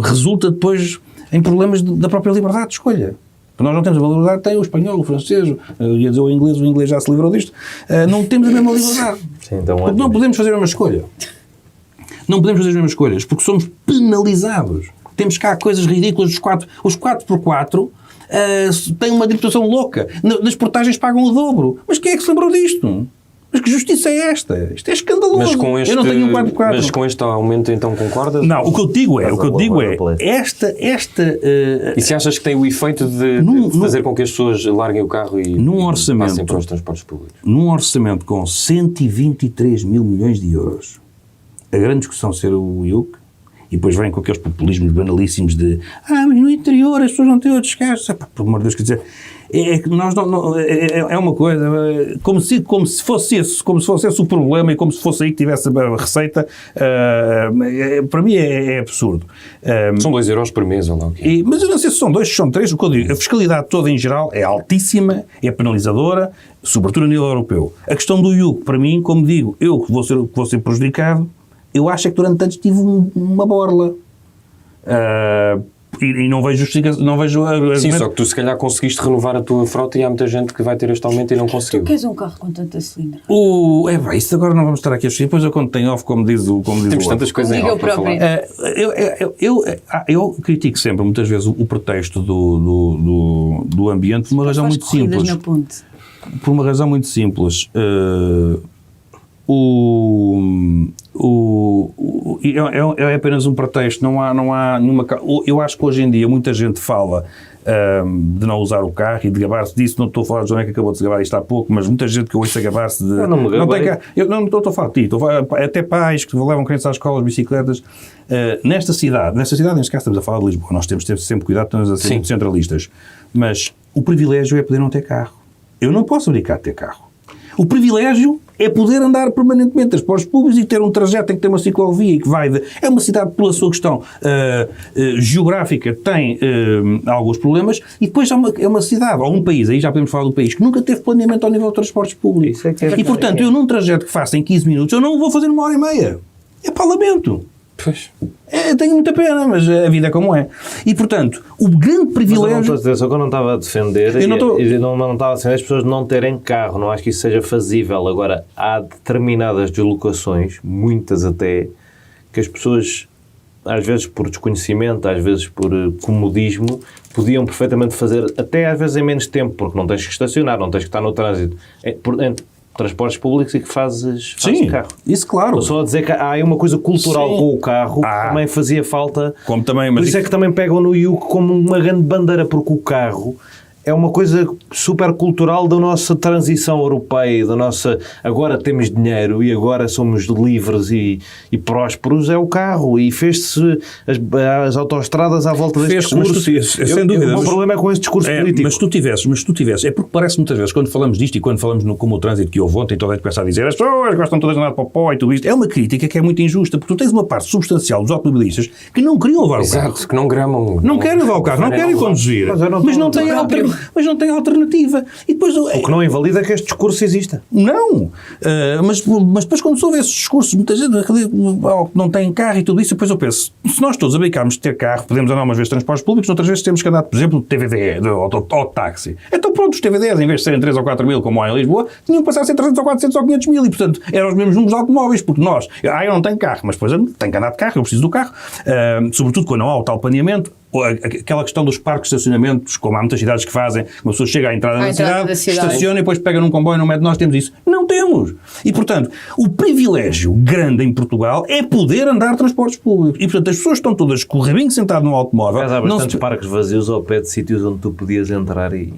resulta depois em problemas da própria liberdade de escolha. Nós não temos a liberdade, tem o espanhol, o francês, ia dizer o inglês já se livrou disto. Não temos a mesma liberdade. Sim, então, porque não podemos fazer a mesma escolha. Não podemos fazer as mesmas escolhas, porque somos penalizados. Temos cá coisas ridículas, os 4x4 têm uma tributação louca. Nas portagens pagam o dobro. Mas quem é que se lembrou disto? Mas que justiça é esta? Isto é escandaloso. Eu não tenho um 4x4. Mas com este aumento então concordas? Não, o que eu digo é, esta E se achas que tem o efeito de fazer com que as pessoas larguem o carro e passem para os transportes públicos? Num orçamento com 123 mil milhões de euros, a grande discussão ser o IUC, e depois vêm com aqueles populismos banalíssimos de mas no interior as pessoas não têm outros carros. Por amor de Deus, quer dizer, é uma coisa, como se fosse esse o problema e como se fosse aí que tivesse a receita, para mim é absurdo. São 2 euros por mês, ou lá o quê? Mas eu não sei se são 2, se são 3, o que eu digo, a fiscalidade toda em geral é altíssima, é penalizadora, sobretudo a nível europeu. A questão do IUC, para mim, como digo, eu que vou ser prejudicado, eu acho que durante tantos tive uma borla. E não vejo justificação, não vejo... Sim, só que tu se calhar conseguiste renovar a tua frota e há muita gente que vai ter este aumento e não conseguiu. Tu queres um carro com tanta cilindro? Isso agora não vamos estar aqui a discutir. Depois eu conto em off, como diz o Temos tantas coisas em off para falar. Eu critico sempre, muitas vezes, o pretexto do ambiente por uma razão muito simples. Na ponte. Por uma razão muito simples. É apenas um pretexto, não há nenhuma... Eu acho que hoje em dia muita gente fala de não usar o carro e de gabar-se disso. Não estou a falar de João, que acabou de se gabar isto há pouco, mas muita gente que eu ouço a gabar-se de... Eu não me gabei. Eu não estou a falar de ti, até pais que levam crianças às escolas, bicicletas. Nesta cidade, neste caso estamos a falar de Lisboa, nós temos de ter sempre cuidado, estamos a ser muito centralistas, mas o privilégio é poder não ter carro. Eu não posso brincar de ter carro. O privilégio é poder andar permanentemente em transportes públicos e ter um trajeto em que tem uma ciclovia e que vai de... É uma cidade, pela sua questão geográfica, tem alguns problemas, e depois é uma cidade, ou um país, aí já podemos falar do país, que nunca teve planeamento ao nível de transportes públicos. E, portanto, eu num trajeto que faço em 15 minutos, eu não vou fazer 1h30. É parlamento. Pois. Tenho muita pena, mas a vida é como é. E, portanto, o grande privilégio... Só que eu não estava a defender, não estava a defender as pessoas não terem carro, não acho que isso seja fazível. Agora, há determinadas deslocações, muitas até, que as pessoas, às vezes por desconhecimento, às vezes por comodismo, podiam perfeitamente fazer, até às vezes em menos tempo, porque não tens que estacionar, não tens que estar no trânsito. Transportes públicos e que fazes carro. Isso, claro. Estou só a dizer que há uma coisa cultural com o carro que também fazia falta. Como também, mas por isso é que também pegam no IUC como uma grande bandeira, porque o carro é uma coisa super cultural da nossa transição europeia, da nossa... Agora temos dinheiro e agora somos livres e prósperos, é o carro. E fez-se as autoestradas à volta deste discurso. Sem dúvida. O problema é com esse discurso político. Mas se tu tivesses... É porque parece muitas vezes, quando falamos disto e quando falamos como o trânsito que houve ontem, toda a gente começa a dizer as pessoas gostam todas de andar para o pó e tudo isto. É uma crítica que é muito injusta, porque tu tens uma parte substancial dos automobilistas que não queriam levar o carro. Exato, que não gramam. Não querem levar o carro, não querem conduzir. Mas não têm alternativa. E depois, o que não invalida que este discurso exista. Não. Mas depois, quando se ouve esses discursos, muita gente não tem carro e tudo isso, depois eu penso, se nós todos abdicarmos de ter carro, podemos andar umas vezes de transportes públicos, outras vezes temos que andar, por exemplo, de TVD, ou táxi. Então pronto, os TVDs, em vez de serem 3 ou 4 mil, como há em Lisboa, tinham que passar a ser 300 ou 400 ou 500 mil, e portanto eram os mesmos números de automóveis, porque nós, eu não tenho carro, mas depois tenho que andar de carro, eu preciso do carro, sobretudo quando não há o tal planeamento. Aquela questão dos parques de estacionamentos, como há muitas cidades que fazem, uma pessoa chega à entrada da cidade, estaciona e depois pega num comboio, não mete. Nós temos isso. Não temos. E, portanto, o privilégio grande em Portugal é poder andar de transportes públicos. E, portanto, as pessoas estão todas com o rabinho sentado no automóvel. Mas há bastantes parques vazios ao pé de sítios onde tu podias entrar e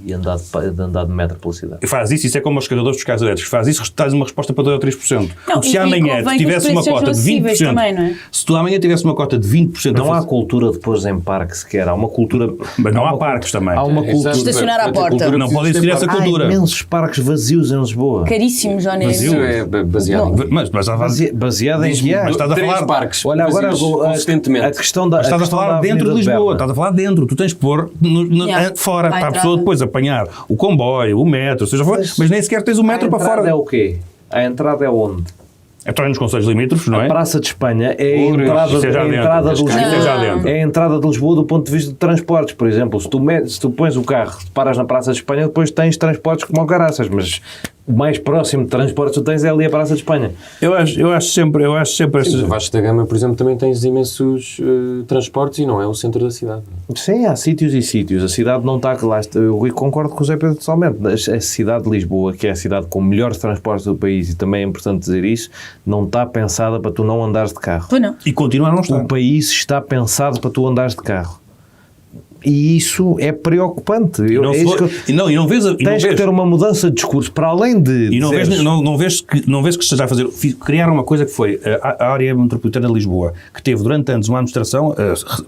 e andar de metro pela cidade. Faz isso é como os carregadores dos carros elétricos. Faz isso, tens uma resposta para 2 ou 3%. Não, Se amanhã tu tivesse uma cota de 20%, também, não é? se tu amanhã tivesse uma cota de 20%, Não há cultura de pôr em parque sequer, há uma cultura... Mas não há parques também. Há uma cultura... Estacionar à porta. Não pode existir essa Há cultura. imensos parques vazios em Lisboa. Caríssimos, honestos. Isso é baseado. Mas Baseado em que há. Mas estás a 3 falar... parques. Olha, agora consistentemente. a questão da... Mas estás a questão falar da dentro de Avenida Lisboa, Berna. estás a falar dentro. Tu tens de pôr Yeah. fora, À para a entrada. pessoa depois apanhar o comboio, o metro, seja for, mas nem sequer tens o metro A para entrada fora. é o quê? A entrada é onde? Então é nos concelhos limítrofes, não A é? Praça de Espanha é a Ora, entrada, isso é já a dentro. entrada de Isso Lisboa. é já dentro. É a entrada de Lisboa do ponto de vista de transportes, por exemplo. Se tu pões o carro, paras na Praça de Espanha, depois tens transportes como o caraças, mas o mais próximo de transportes que tu tens é ali a Praça de Espanha. Eu acho sempre Sim, estas... no Vasco da Gama, por exemplo, também tens imensos transportes e não é o centro da cidade. Sim, há sítios e sítios. A cidade não está... Eu concordo com o Zé Pedro totalmente. A cidade de Lisboa, que é a cidade com melhores transportes do país, e também é importante dizer isso, não está pensada para tu não andares de carro. Pois não. E continuar a não estar. O país está pensado para tu andares de carro. E isso é preocupante. E não vês... Tens que ter uma mudança de discurso para além de... E não vês, dizeres- não vês que esteja a fazer... Criaram uma coisa que foi a área metropolitana de Lisboa, que teve durante anos uma administração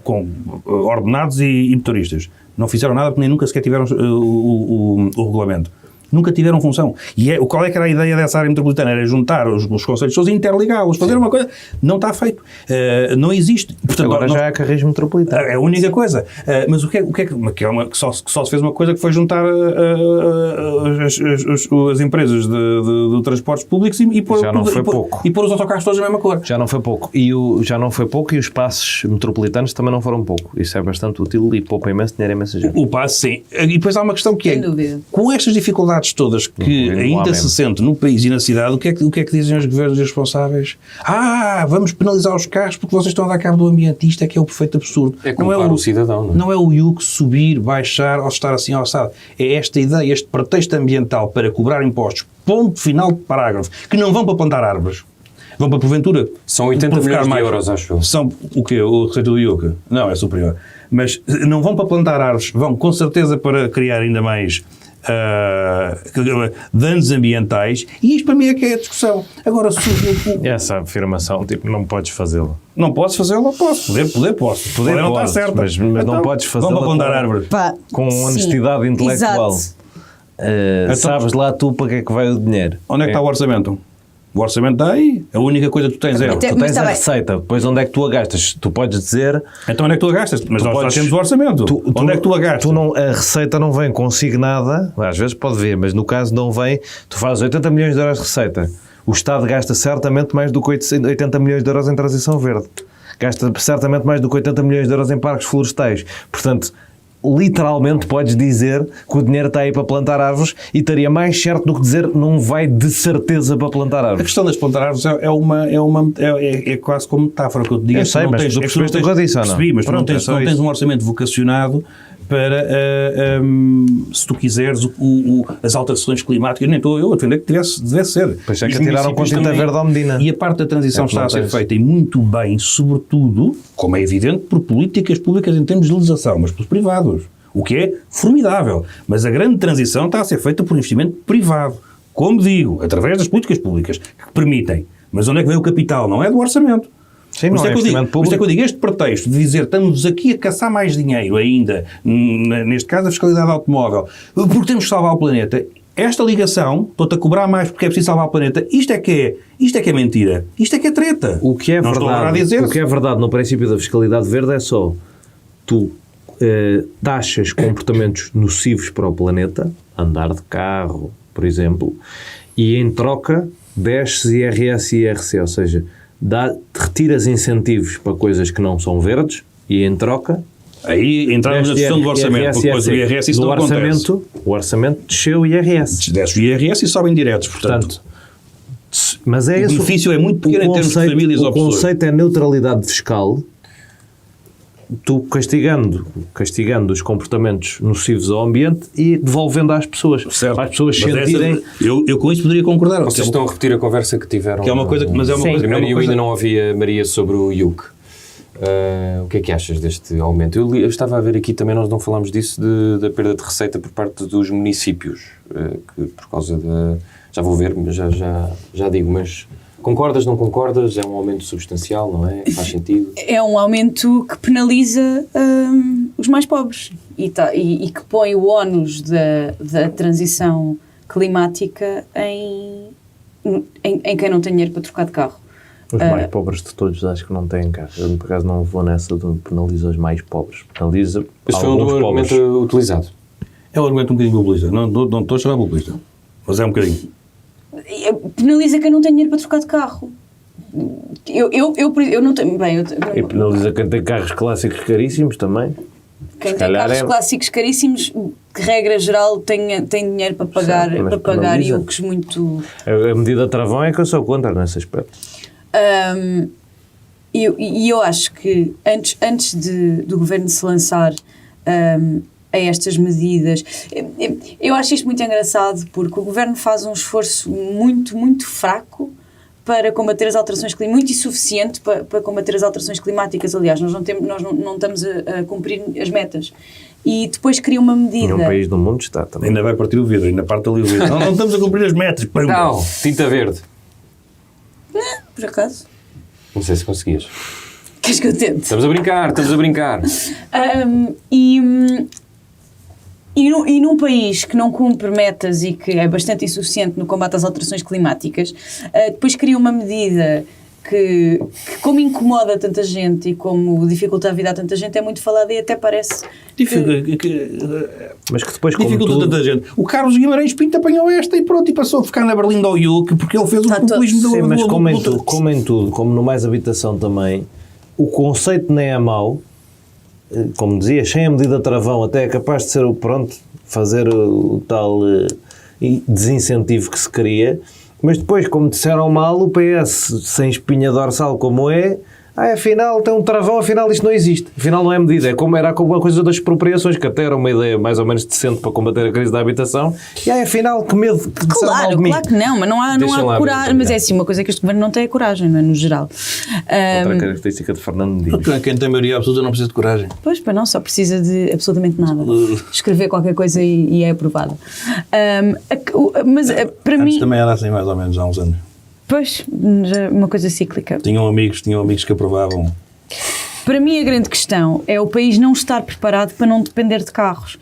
com ordenados e motoristas. Não fizeram nada porque nem nunca sequer tiveram o regulamento. Nunca tiveram função. E qual é que era a ideia dessa área metropolitana? Era juntar os concelhos todos e interligá-los, fazer uma coisa. Não está feito. Não existe. Portanto, Agora já é carrismo metropolitano. é a única coisa. Mas o que é que só se fez uma coisa que foi juntar as empresas de transportes públicos e pôr Já não foi pouco. e pôr os autocarros todos da mesma cor. Já não foi pouco. E os passos metropolitanos também não foram pouco. Isso é bastante útil e poupa imenso dinheiro, imensa gente. O passe, sim. E depois há uma questão que Sem é, dúvida. com estas dificuldades todas que Incluindo lá ainda mesmo. se sente no país e na cidade, o que é que dizem os governos responsáveis? Vamos penalizar os carros porque vocês estão a dar cabo do ambiente. Isto é que é o perfeito absurdo. É culpar o cidadão, não é? Não é o IUC subir, baixar ou estar assim alçado. É esta ideia, este pretexto ambiental para cobrar impostos, ponto final de parágrafo, que não vão para plantar árvores. Vão para, porventura... São 80 provocar milhões de euros, acho eu. São o quê? O receita do IUC? Não, é superior. Mas não vão para plantar árvores, vão com certeza para criar ainda mais danos ambientais, e isto para mim é que é a discussão. Agora, se Essa afirmação, não podes fazê-la. não posso fazê-la, posso. Poder posso. Poder não está podes, certo. mas não podes fazê-la Vão para plantar com- árvores. Pá, Com sim. honestidade intelectual. Exato. Sabes lá tu para que é que vai o dinheiro. Onde é que está o orçamento? O orçamento está aí. A única coisa que tu tens é... Até- Tu mas tens tá a bem. receita, depois onde é que tu a gastas? Tu podes dizer... Então onde é que tu a gastas? Mas nós podes- temos o orçamento. Onde é que tu a gastas? A receita não vem consignada, às vezes pode vir, mas no caso não vem, tu fazes 80 milhões de euros de receita. O Estado gasta certamente mais do que 80 milhões de euros em transição verde. Gasta certamente mais do que 80 milhões de euros em parques florestais. Portanto, literalmente podes dizer que o dinheiro está aí para plantar árvores e estaria mais certo do que dizer não vai de certeza para plantar A árvores. questão das plantar árvores é quase como metáfora que eu te digo. Eu sei, mas tu percebeste o que eu disse, ou não? Percebi, mas tu não Pronto, é tens, só não tens isso. um orçamento vocacionado para, se tu quiseres, as alterações climáticas. Nem estou eu a defender que devesse ser. Pois é que E os atiraram com municípios tinta também. verde ao Medina. E a parte da transição É que está não a ser tens. feita e muito bem, sobretudo, como é evidente, por políticas públicas em termos de legislação, mas pelos privados. O que é formidável. Mas a grande transição está a ser feita por investimento privado. Como digo, através das políticas públicas que permitem. Mas onde é que vem o capital? Não é do orçamento. Sim, Por não isso é que eu digo, investimento por isso é que público. eu digo, este pretexto de dizer estamos aqui a caçar mais dinheiro ainda, neste caso a fiscalidade automóvel, porque temos que salvar o planeta. Esta ligação, estou-te a cobrar mais porque é preciso salvar o planeta, isto é que é mentira. Isto é que é treta. O que é Não estou agora a verdade, dizer. o que é verdade no princípio da fiscalidade verde é só tu taxas comportamentos nocivos para o planeta, andar de carro, por exemplo, e em troca desces IRS e IRC, ou seja, retiras incentivos para coisas que não são verdes e em troca Aí entramos na discussão do orçamento, porque depois o IRS isso no não acontece. orçamento, o orçamento desceu o IRS. Desce o IRS e sobem diretos, portanto. Mas é O esse benefício é muito pequeno em termos de conceito, famílias ou o pessoas. conceito é neutralidade fiscal. Tu castigando os comportamentos nocivos ao ambiente e devolvendo às pessoas. Certo. Para as pessoas Mas sentirem... eu com isso poderia concordar. Vocês estão a repetir a conversa que tiveram. Que é uma coisa que- mas é uma coisa- Primeiro, é uma eu coisa- ainda não ouvi a Maria sobre o IUC. O que é que achas deste aumento? Eu estava a ver aqui também, nós não falámos disso, da perda de receita por parte dos municípios, que por causa da... Já vou ver, já digo, mas concordas, não concordas? É um aumento substancial, não é? Faz sentido? É um aumento que penaliza os mais pobres e que põe o ónus da transição climática em quem não tem dinheiro para trocar de carro. Os mais pobres de todos acho que não têm carro. Eu, por acaso, não vou nessa de penaliza os mais pobres. Penaliza Esse foi um argumento utilizado. É um argumento um bocadinho populista. Não estou a chamar populista, mas é um bocadinho. Penaliza quem não tem dinheiro para trocar de carro. Eu não tenho... E penaliza quem tem carros clássicos caríssimos também. Quem tem carros clássicos caríssimos, de regra geral, tem dinheiro para pagar, certo, para pagar IUCs muito... A medida travão é que eu sou contra nesse aspecto. Eu acho que antes do governo se lançar a estas medidas, eu acho isto muito engraçado porque o governo faz um esforço muito, muito fraco para combater as alterações climáticas, muito insuficiente para combater as alterações climáticas. Aliás, nós não estamos a cumprir as metas. E depois cria uma medida... Nenhum país do mundo está também. Ainda vai partir o vidro, ainda parte ali o vidro. não estamos a cumprir as metas. Não, tinta verde. Por acaso? Não sei se conseguias. Queres que eu tente? Estamos a brincar. E num país que não cumpre metas e que é bastante insuficiente no combate às alterações climáticas, depois cria uma medida que como incomoda tanta gente e como dificulta a vida a tanta gente, é muito falada e até parece... Mas que depois, como dificulta tanta gente. O Carlos Guimarães Pinto apanhou esta e pronto, e passou a ficar na berlinda ao IUC porque ele fez o populismo Sim, mas como em tudo, como no Mais Habitação também, o conceito nem é mau, como dizia, sem a medida travão até é capaz de ser fazer o tal desincentivo que se queria, mas depois, como disseram mal, o PS, sem espinha dorsal como afinal tem um travão, afinal isto não existe, afinal não é medida, é como era a coisa das expropriações, que até era uma ideia mais ou menos decente para combater a crise da habitação, e afinal que medo que disseram mal de mim. Claro que não, mas não há coragem, mas é assim, uma coisa que este governo não tem é coragem, não é, no geral. Outra característica de Fernando Medina. Quem tem maioria absoluta não precisa de coragem. Pois, para não, só precisa de absolutamente nada. Escrever qualquer coisa e é aprovada. Mas para Antes mim... também era assim mais ou menos há uns anos. Pois, já uma coisa cíclica. Tinham amigos que aprovavam. Para mim a grande questão é o país não estar preparado para não depender de carros.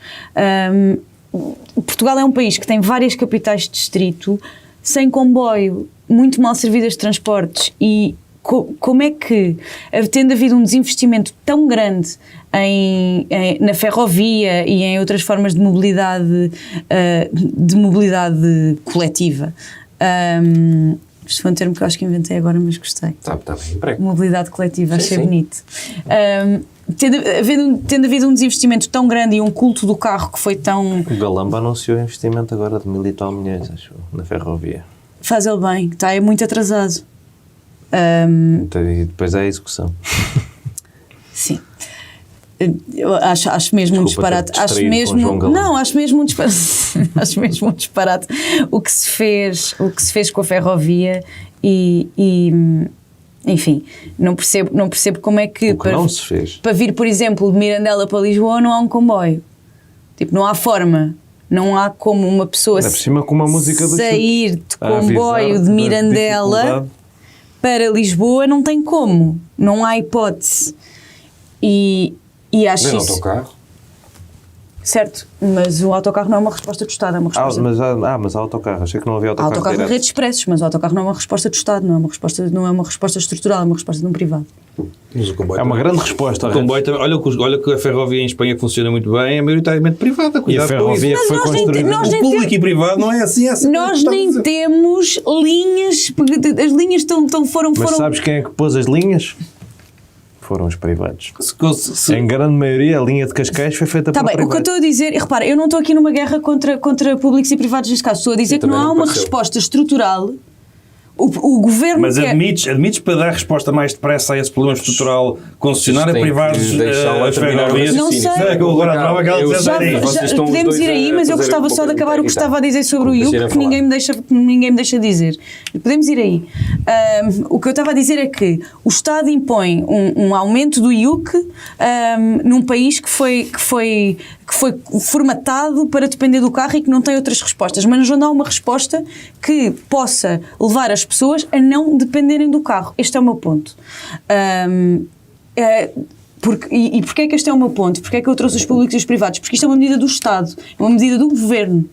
Portugal é um país que tem várias capitais de distrito, sem comboio, muito mal servidas de transportes e como é que, tendo havido um desinvestimento tão grande na ferrovia e em outras formas de mobilidade coletiva, isto foi um termo que eu acho que inventei agora, mas gostei. Está bem, emprego. Mobilidade coletiva, achei sim. bonito. Tendo havido um desinvestimento tão grande e um culto do carro que foi tão... O Galamba anunciou investimento agora de 1.000 e tal milhões, acho, na ferrovia. Faz ele bem, que está muito atrasado. E depois é a execução. Sim. Eu acho mesmo um disparate. Acho mesmo um disparate. Acho mesmo um disparate o que se fez com a ferrovia e enfim, não percebo como é que para vir, por exemplo, de Mirandela para Lisboa não há um comboio. Tipo, não há forma. Não há como uma pessoa sair de comboio de Mirandela para Lisboa, não tem como. Não há hipótese. E acho Nem isso... autocarro. Certo, mas o autocarro não é uma resposta do Estado, é uma resposta... Mas há autocarro, achei que não havia autocarro. Há autocarro direto. de redes expressos, mas o autocarro não é uma resposta do Estado, não é uma resposta estrutural, é uma resposta de um privado. Mas o comboio é uma grande resposta. O comboio também, olha que a ferrovia em Espanha funciona muito bem, é maioritariamente privada. E a ferrovia que foi construída... O público e privado não é assim. Nós nem temos linhas, porque as linhas foram... Mas sabes quem é que pôs as linhas? Foram os privados. Em grande maioria, a linha de Cascais foi feita por privados. O que eu estou a dizer, repara, eu não estou aqui numa guerra contra públicos e privados neste caso, estou a dizer que não há uma resposta estrutural. o governo Mas quer... admites para dar resposta mais depressa a esse problema estrutural concessionário Tem que privados deixá-la as terminar o ferrovias? Não sei. Será que eu agora adorava aquela Eu- dizer vocês estão os podemos dois ir aí, a mas eu fazer gostava um só de pouco acabar o que de estava a dizer sobre o Deixem IUC, a que falar. ninguém me deixa dizer. Podemos ir aí. O que eu estava a dizer é que o Estado impõe um aumento do IUC num país que foi formatado para depender do carro e que não tem outras respostas, mas não dá uma resposta que possa levar as pessoas a não dependerem do carro. Este é o meu ponto. Porquê é que este é o meu ponto? Porquê é que eu trouxe os públicos e os privados? Porque isto é uma medida do Estado, é uma medida do Governo.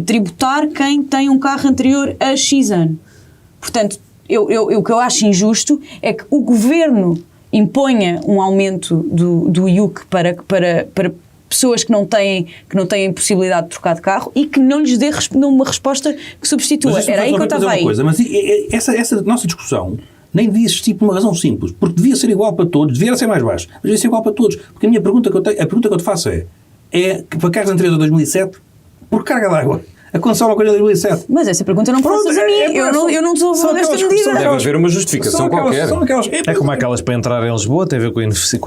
Tributar quem tem um carro anterior a X ano. Portanto, o que eu acho injusto é que o Governo imponha um aumento do IUC para pessoas que não têm possibilidade de trocar de carro e que não lhes dê uma resposta que substitua. Mas Era aí que eu estava aí. Mas essa nossa discussão nem devia existir por uma razão simples, porque devia ser igual para todos, devia ser mais baixo, mas devia ser igual para todos. Porque a pergunta que eu te faço é que para carros anteriores a 2007, por carga de água, aconteceu uma coisa de 2007. Mas essa pergunta não Pronto, passas a mim. Eu não estou a favor desta medida. Deve haver uma justificação qualquer. É como aquelas para entrar em Lisboa, tem a ver com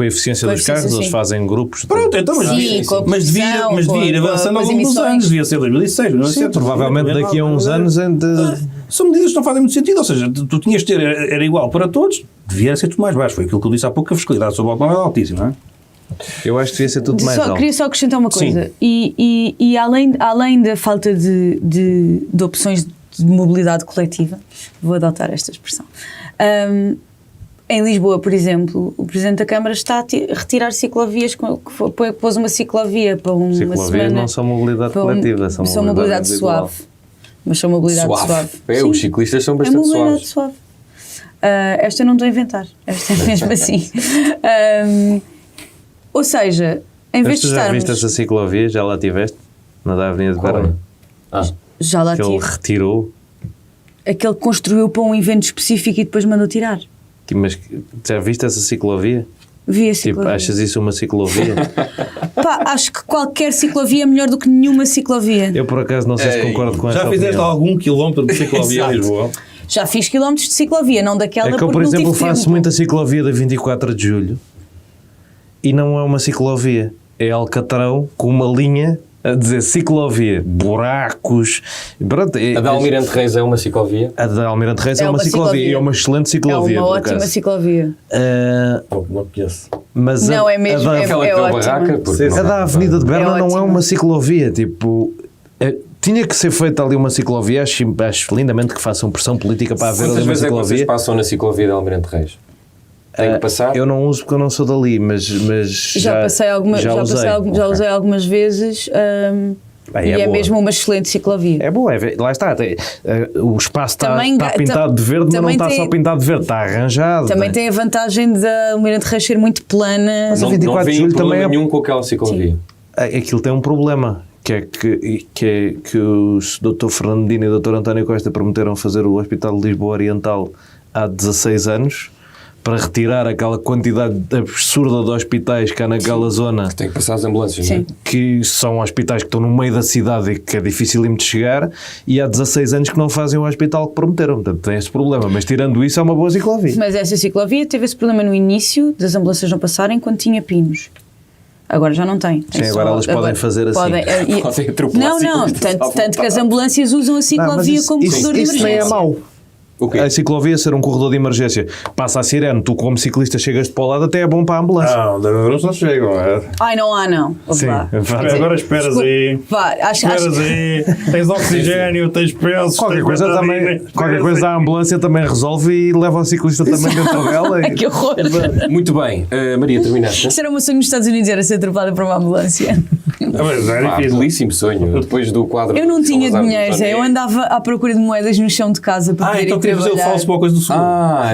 a eficiência dos carros, sim. eles fazem grupos. Pronto, então, Sim, com a mas devia produção, ir avançando com ao as longo dos emissões. anos, devia ser 2006, 2007. Provavelmente daqui a uns anos São medidas que não fazem muito sentido, ou seja, tu tinhas de ter, era igual para todos, devia ser tudo mais baixo. Foi aquilo que eu disse há pouco, que a fiscalidade sobre o automóvel é altíssima, não é? eu acho que devia ser tudo mais alto. Queria só acrescentar uma coisa. E além da falta de opções de mobilidade coletiva, vou adotar esta expressão, em Lisboa, por exemplo, o Presidente da Câmara está a retirar ciclovias, pôs uma ciclovia para uma Ciclovias semana... não são mobilidade coletiva, são mobilidade individual. suave. Mas são mobilidade suave. É, os Sim. ciclistas são É bastante mobilidade suaves. suave. Esta eu não estou a inventar. Esta é mesmo assim. Ou seja, em vez Mas de tu já estarmos... viste essa ciclovia? Já lá tiveste? Na da Avenida de Qual é? Berlim? Já lá Que ele tive. retirou. Aquele que construiu para um evento específico e depois mandou tirar. Mas já viste essa ciclovia? Vi a Tipo, ciclovia. achas isso uma ciclovia? Pá, acho que qualquer ciclovia é melhor do que nenhuma ciclovia. Eu por acaso não sei se concordo com essa Já fizeste opinião. algum quilómetro de ciclovia em Lisboa? Já fiz quilómetros de ciclovia, não daquela É que eu, porque por não exemplo, tive faço tempo. muita ciclovia da 24 de Julho e não é uma ciclovia. É Alcatrão com uma linha a dizer ciclovia, buracos. Pronto, A da Almirante Reis é uma ciclovia? A da Almirante Reis é uma ciclovia. ciclovia e é uma excelente É ciclovia. uma por ótima acaso. ciclovia. Não conheço. Mas Não, é mesmo, a da, Aquela que é ótima. barraca? Porque a não- da Avenida de Berna não é ótima. uma ciclovia. Tipo, tinha que ser feita ali uma ciclovia. Acho lindamente que façam pressão política para haver ali Quantas uma vezes é que vocês ciclovia. passam na ciclovia da Almirante Reis? Tem que passar? Eu não uso porque eu não sou dali, mas Já usei algumas vezes Bem, e é é boa. mesmo uma excelente ciclovia. É boa, lá está. O espaço está Também pintado de verde, mas não também está tem- só pintado de verde, está arranjado. Também tem a vantagem da Almirante Reis ser muito plana. Mas Não, 24 não de vem julho problema também é- nenhum com aquela ciclovia. Aquilo tem um problema, que é que o Dr. Fernandino e o Dr. António Costa prometeram fazer o Hospital de Lisboa Oriental há 16 anos para retirar aquela quantidade absurda de hospitais que há naquela zona, Tem que passar as ambulâncias, não é? Sim. que são hospitais que estão no meio da cidade e que é difícil de chegar, e há 16 anos que não fazem o hospital que prometeram. Portanto, tem esse problema. Mas tirando isso, é uma boa ciclovia. Mas essa ciclovia teve esse problema no início das ambulâncias não passarem quando tinha pinos. Agora já não tem. Sim, agora elas podem fazer assim. Podem atropelar Não, ciclistas tanto que as ambulâncias usam a ciclovia como corredor de isso nem emergência. é mau. O quê? A ciclovia ser um corredor de emergência. Passa a sirene, tu como ciclista chegas de para o lado, até é bom para a ambulância. Não, da Verus não chegam. Ai, não há, não. Ouve lá. Agora esperas aí. Vá, acho Esperas aí. Tens oxigênio, tens pensos. Qualquer coisa a ambulância também resolve e leva o ciclista também dentro dela. que horror. Muito bem. Maria, terminaste? Isso era o meu sonho nos Estados Unidos, era ser atropelada por uma ambulância. Mas é Ah, difícil. belíssimo sonho. Depois do quadro... Eu não de tinha Salazar dinheiro, Montané. eu andava à procura de moedas no chão de casa para poder Então ir queria fazer o trabalhar. falso para a coisa do sul.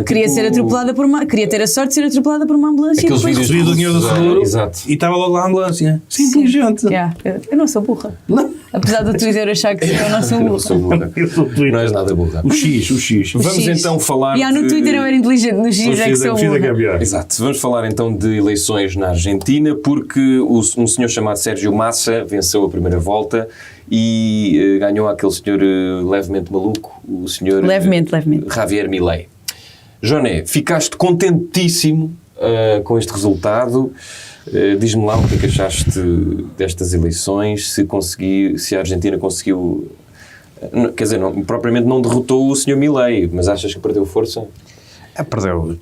Queria tipo, ser atropelada por uma... Queria ter a sorte de ser atropelada por uma ambulância Aqueles e depois... vídeos Recebi do dinheiro do seguro Exato. e estava logo lá a ambulância. Sim, inteligente. Yeah, eu não sou burra. Não. Apesar do Twitter achar que eu não sou Não burra. sou burra. Eu sou Twitter. Não és nada burra. O X. Vamos X. então falar E no Twitter eu era inteligente, no X é que sou O X é que é burra. pior. Exato. Vamos falar então de eleições na Argentina, porque um senhor chamado Sérgio Massa venceu a primeira volta e ganhou aquele senhor levemente maluco, o senhor Levemente. Javier Milei. Joné, ficaste contentíssimo com este resultado. Diz-me lá o que é que achaste destas eleições, se a Argentina conseguiu... Quer dizer, propriamente não derrotou o senhor Milei, mas achas que perdeu força?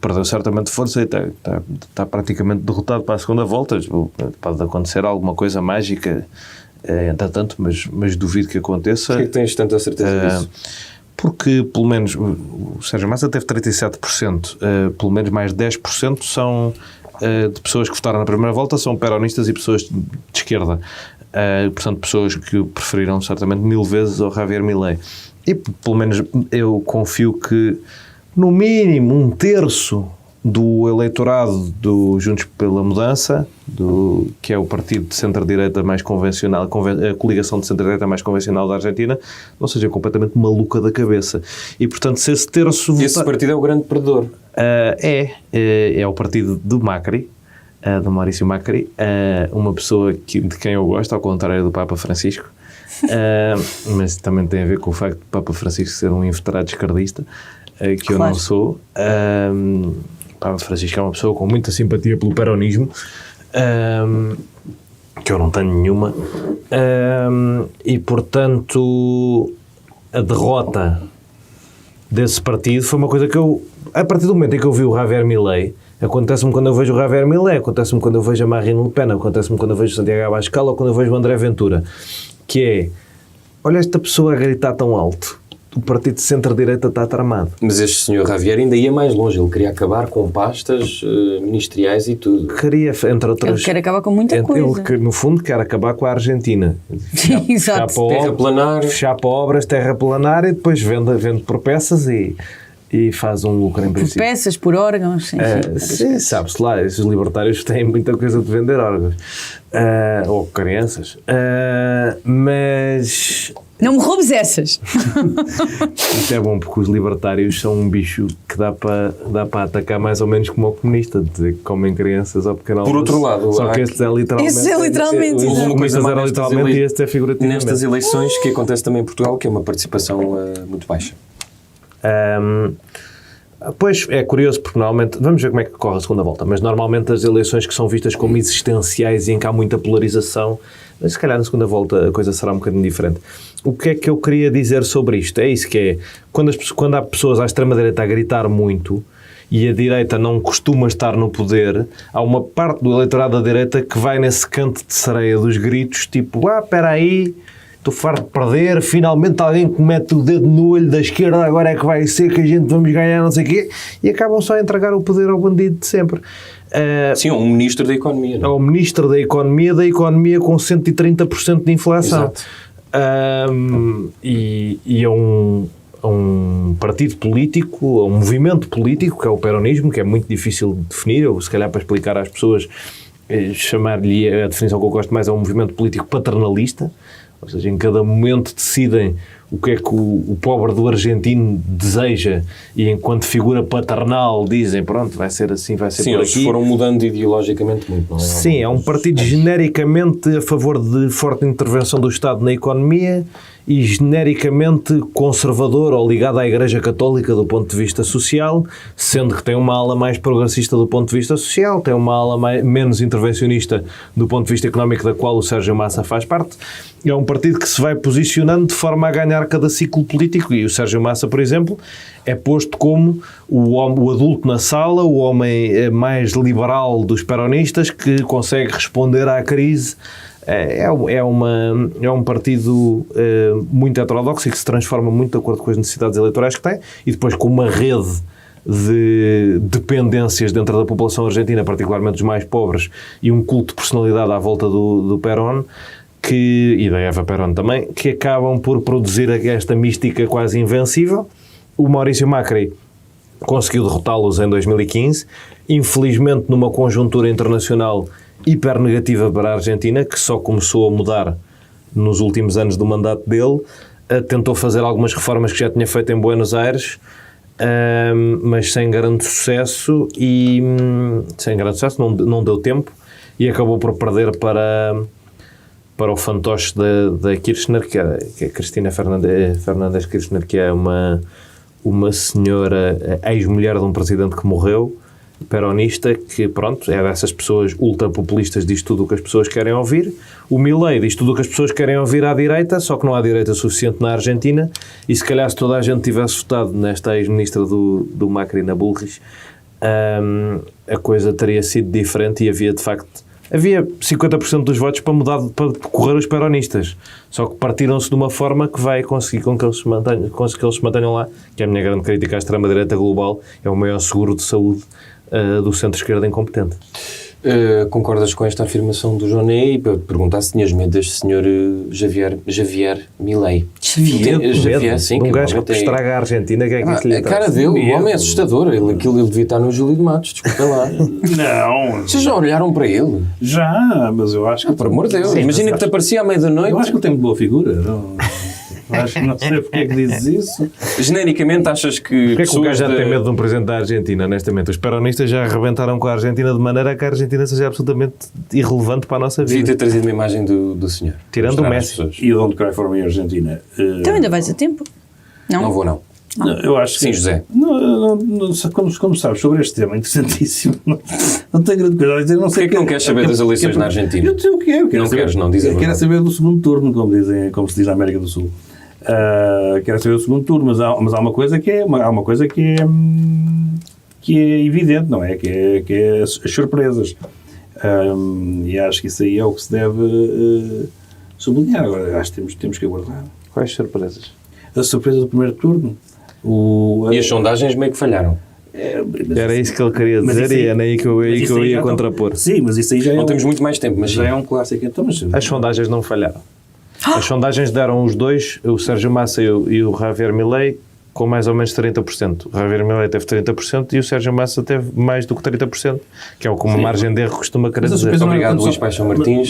Perdeu certamente força e está praticamente derrotado para a segunda volta. Pode acontecer alguma coisa mágica, entretanto, mas duvido que aconteça. Por que tens tanta certeza disso? Porque, pelo menos, o Sérgio Massa teve 37%, pelo menos mais 10% são de pessoas que votaram na primeira volta, são peronistas e pessoas de esquerda. Portanto, pessoas que preferiram certamente 1000 vezes ao Javier Milei. E, pelo menos, eu confio que, no mínimo, 1/3 do eleitorado do Juntos pela Mudança, que é o partido de centro-direita mais convencional, a coligação de centro-direita mais convencional da Argentina, não seja completamente maluca da cabeça. E, portanto, se esse terço... Esse partido é o grande perdedor. É o partido do Macri, do Maurício Macri, uma pessoa de quem eu gosto, ao contrário do Papa Francisco, mas também tem a ver com o facto do Papa Francisco ser um inveterado esquerdista, que eu não sou. O Papa Francisco é uma pessoa com muita simpatia pelo peronismo, que eu não tenho nenhuma, e portanto a derrota desse partido foi uma coisa que eu, a partir do momento em que eu vi o Javier Milei, acontece-me quando eu vejo o Javier Milei, acontece-me quando eu vejo a Marine Le Pen, acontece-me quando eu vejo o Santiago Abascal ou quando eu vejo o André Ventura, que é, olha esta pessoa a gritar tão alto, o partido de centro-direita está tramado. Mas este senhor Javier ainda ia mais longe, ele queria acabar com pastas ministeriais e tudo. Queria, entre outras... Ele quer acabar com muita coisa. Ele, no fundo, quer acabar com a Argentina. Exato. Terraplanar. Fechar para obras, terraplanar e depois vende por peças e faz um lucro em Por princípio. peças, por órgãos, enfim. Sim, sabe-se lá, esses libertários têm muita coisa de vender órgãos. Ou crianças. Mas... Não me roubes essas! Isto é bom porque os libertários são um bicho que dá para atacar mais ou menos como o comunista, de dizer que comem crianças ao pequeno almoço. Por outro lado, só que este é literalmente... Esse é literalmente, Houve uma coisa Coisas má era literalmente e este é figurativamente. nestas eleições que acontece também em Portugal, que é uma participação muito baixa. Pois, é curioso porque normalmente, vamos ver como é que corre a segunda volta, mas normalmente as eleições que são vistas como existenciais e em que há muita polarização, mas se calhar na segunda volta a coisa será um bocadinho diferente. O que é que eu queria dizer sobre isto? É isso que é, quando há pessoas à extrema-direita a gritar muito e a direita não costuma estar no poder, há uma parte do eleitorado da direita que vai nesse canto de sereia dos gritos, tipo, espera aí, estou farto de perder, finalmente alguém que mete o dedo no olho da esquerda, agora é que vai ser que a gente vamos ganhar, não sei o quê, e acabam só a entregar o poder ao bandido de sempre. Sim, um ministro da Economia. Não? Ao ministro da Economia com 130% de inflação. Exato. E é um partido político, um movimento político, que é o peronismo, que é muito difícil de definir, ou se calhar para explicar às pessoas, chamar-lhe a definição que eu gosto mais, é um movimento político paternalista, ou seja, em cada momento decidem o que é que o pobre do argentino deseja e enquanto figura paternal dizem, pronto, vai ser assim, vai ser Sim, por eles aqui. foram mudando ideologicamente muito, não é? Sim, é um partido genericamente a favor de forte intervenção do Estado na economia e genericamente conservador ou ligado à Igreja Católica do ponto de vista social, sendo que tem uma ala mais progressista do ponto de vista social, tem uma ala menos intervencionista do ponto de vista económico, da qual o Sérgio Massa faz parte. É um partido que se vai posicionando de forma a ganhar cada ciclo político e o Sérgio Massa, por exemplo, é posto como o adulto na sala, o homem mais liberal dos peronistas que consegue responder à crise. É um partido muito heterodoxo e que se transforma muito de acordo com as necessidades eleitorais que tem e depois com uma rede de dependências dentro da população argentina, particularmente dos mais pobres, e um culto de personalidade à volta do Perón e da Eva Perón também, que acabam por produzir esta mística quase invencível. O Maurício Macri conseguiu derrotá-los em 2015, infelizmente numa conjuntura internacional hiper negativa para a Argentina, que só começou a mudar nos últimos anos do mandato dele, tentou fazer algumas reformas que já tinha feito em Buenos Aires, mas sem grande sucesso, não deu tempo, e acabou por perder para o fantoche da Kirchner, que é Cristina Fernández Kirchner, que é uma senhora, ex-mulher de um presidente que morreu, peronista, que pronto, é dessas pessoas ultrapopulistas, diz tudo o que as pessoas querem ouvir. O Milei diz tudo o que as pessoas querem ouvir à direita, só que não há direita suficiente na Argentina, e se calhar se toda a gente tivesse votado nesta ex-ministra do Macri, na Bullrich, a coisa teria sido diferente, e havia de facto 50% dos votos para correr os peronistas, só que partiram-se de uma forma que vai conseguir que eles se mantenham lá, que é a minha grande crítica à extrema-direita global, é o maior seguro de saúde do centro-esquerda incompetente. Concordas com esta afirmação do Joné? E para perguntar se tinhas medo deste senhor Javier Milei. Javier, sim. Um gajo que estraga a Argentina, que é que isso lhe a cara dele, o homem é assustador. Ele devia estar no Júlio de Matos, desculpa lá. Não. Vocês já olharam para ele? Já, mas eu acho que... Por amor de Deus, imagina que te aparecia à meia da noite. Eu acho que ele tem boa figura. Não sei porque é que dizes isso. Genericamente achas que... Porquê é que o gajo já tem medo de um presidente da Argentina, honestamente? Os peronistas já arrebentaram com a Argentina de maneira a que a Argentina seja absolutamente irrelevante para a nossa vida. Devia ter trazido uma imagem do senhor. Tirando o Messi. E Don't Cry For Me Argentina. Então ainda vais a tempo? Não vou, não. Eu acho que... Sim, José. Como sabes, sobre este tema interessantíssimo, não tenho grande coisa a dizer. Porquê é que não queres saber das eleições na Argentina? Eu quero. Não queres, não, diz a verdade. Quero saber do segundo turno, como se diz na América do Sul. Quero saber do segundo turno, mas há uma coisa que é evidente, não é? Que é as surpresas. E acho que isso aí é o que se deve sublinhar. Agora, acho que temos que aguardar. Quais surpresas? A surpresa do primeiro turno. E as sondagens meio que falharam. Era isso que ele queria dizer, e era aí que eu ia contrapor. Sim, mas isso aí já não temos muito mais tempo, mas já é um clássico. Então, as sondagens não falharam. As sondagens deram os dois, o Sérgio Massa e o Javier Milei, com mais ou menos 30%. O Javier Milei teve 30% e o Sérgio Massa teve mais do que 30%, que é o que uma margem de erro costuma querer dizer. Obrigado, Luís Paixão Martins.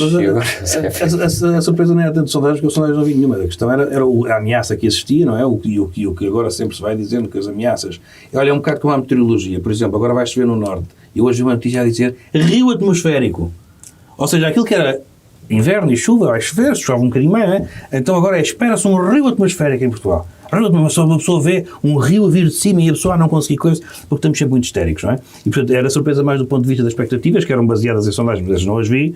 A surpresa não era tanto sondagens, porque as sondagens não havia nenhuma. A questão era a ameaça que existia, não é? O que agora sempre se vai dizendo, que as ameaças... Olha, é um bocado como a meteorologia. Por exemplo, agora vai chover no norte. E hoje uma notícia a dizer rio atmosférico. Ou seja, aquilo que era inverno e chuva, vai chover, chove um bocadinho mais, não é? Então agora espera-se um rio atmosférico em Portugal. Uma pessoa vê um rio a vir de cima e a pessoa não conseguir coisa, porque estamos sempre muito histéricos, não é? E portanto era surpresa mais do ponto de vista das expectativas, que eram baseadas em sondagens, mas não as vi,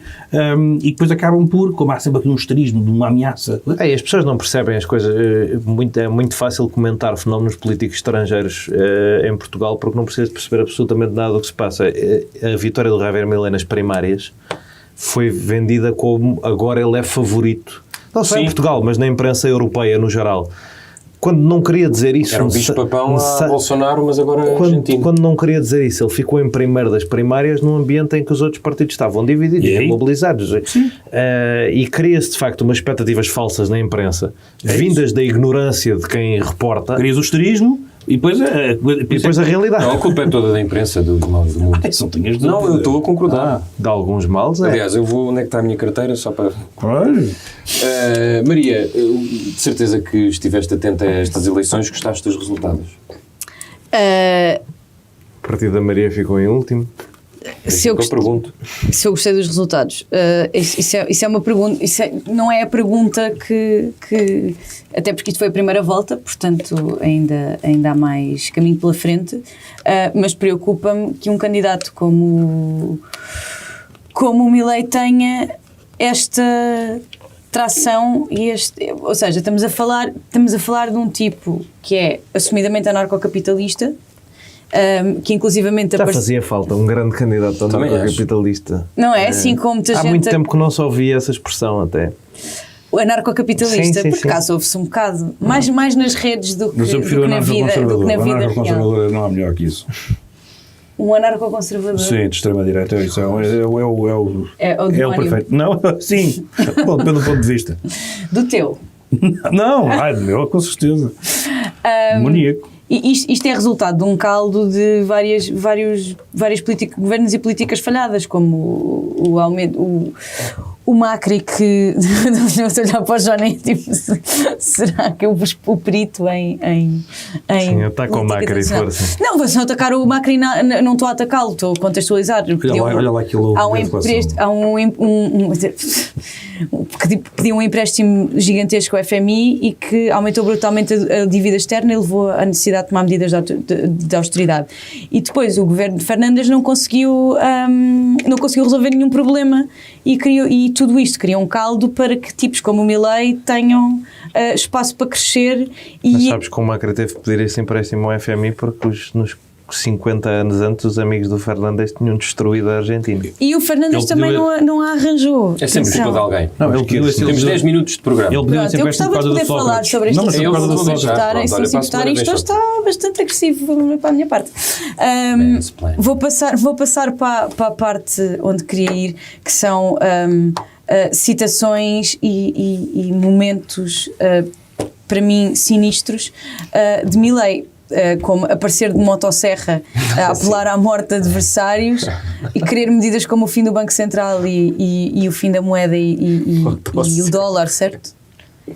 e depois acabam por, como há sempre aqui um esterismo de uma ameaça. As pessoas não percebem as coisas, é muito fácil comentar fenómenos políticos estrangeiros em Portugal, porque não precisa de perceber absolutamente nada do que se passa. A vitória do Javier Milei nas primárias foi vendida como agora ele é favorito, não só em Portugal, mas na imprensa europeia no geral. Quando não queria dizer isso... Era um bicho-papão a Bolsonaro, mas agora argentino. Quando não queria dizer isso, ele ficou em primeiro das primárias num ambiente em que os outros partidos estavam divididos e mobilizados. E cria-se, de facto, umas expectativas falsas na imprensa, vindas da ignorância de quem reporta. Cria-se o esterismo e depois a realidade. Não, a culpa é toda da imprensa do mundo. Não, eu estou a concordar. De alguns males, Aliás, eu vou... Onde é que está a minha carteira? Só para... Maria, de certeza que estiveste atenta a estas eleições, gostaste dos resultados? O partido da Maria ficou em último. Se eu gostei dos resultados, isso é uma pergunta, não é a pergunta que até porque isto foi a primeira volta, portanto ainda há mais caminho pela frente, mas preocupa-me que um candidato como o Milei tenha esta tração e ou seja, estamos a falar de um tipo que é assumidamente anarcocapitalista, que inclusivamente... Já fazia falta um grande candidato anarcocapitalista. Não é? Assim como muita gente... Há muito tempo que não se ouvia essa expressão até. O anarcocapitalista, por acaso ouve-se um bocado, mais nas redes do que na vida real. O anarcoconservador não há melhor que isso. Um anarcoconservador? Sim, de extrema-direita, isso é o perfeito. Não, sim, depende do ponto de vista. Do teu? Não, do meu, com certeza. Maníaco. E isto é resultado de um caldo de vários governos e políticas falhadas, como o o Macri que não estou a olhar para o Johnny, tipo, será que eu vos o perito em Sim, ataca o política Macri, internacional? força. Não, vou só atacar o Macri, não estou a atacá-lo, estou a contextualizar. Olha lá aquilo Há um da inflação. pediu um empréstimo gigantesco ao FMI e que aumentou brutalmente a dívida externa e levou à necessidade de tomar medidas de austeridade. E depois o governo de Fernandes não conseguiu resolver nenhum problema e tudo isto criou um caldo para que tipos como o Milei tenham espaço para crescer. Mas E sabes que o Macri teve que pedir esse empréstimo ao FMI porque nos 50 anos antes os amigos do Fernandes tinham destruído a Argentina. o Fernandes Ele também pediu- não a arranjou. É sempre Atenção. culpa de alguém. Não, ele pediu esse- Temos 10 minutos de programa. Ele pediu esse Pronto, eu empréstimo gostava por de causa poder do falar Sócrates. sobre este Não, mas assunto. eu por causa do vou deixar. Sócrates. Pronto, Se olha, não se para a importarem, segunda isto vez está bastante agressivo para a minha parte. Mansplain. Vou passar para a parte onde queria ir, que são citações e momentos, para mim, sinistros de Milei. Como aparecer de motosserra a apelar à morte de adversários e querer medidas como o fim do Banco Central e o fim da moeda e o dólar, certo?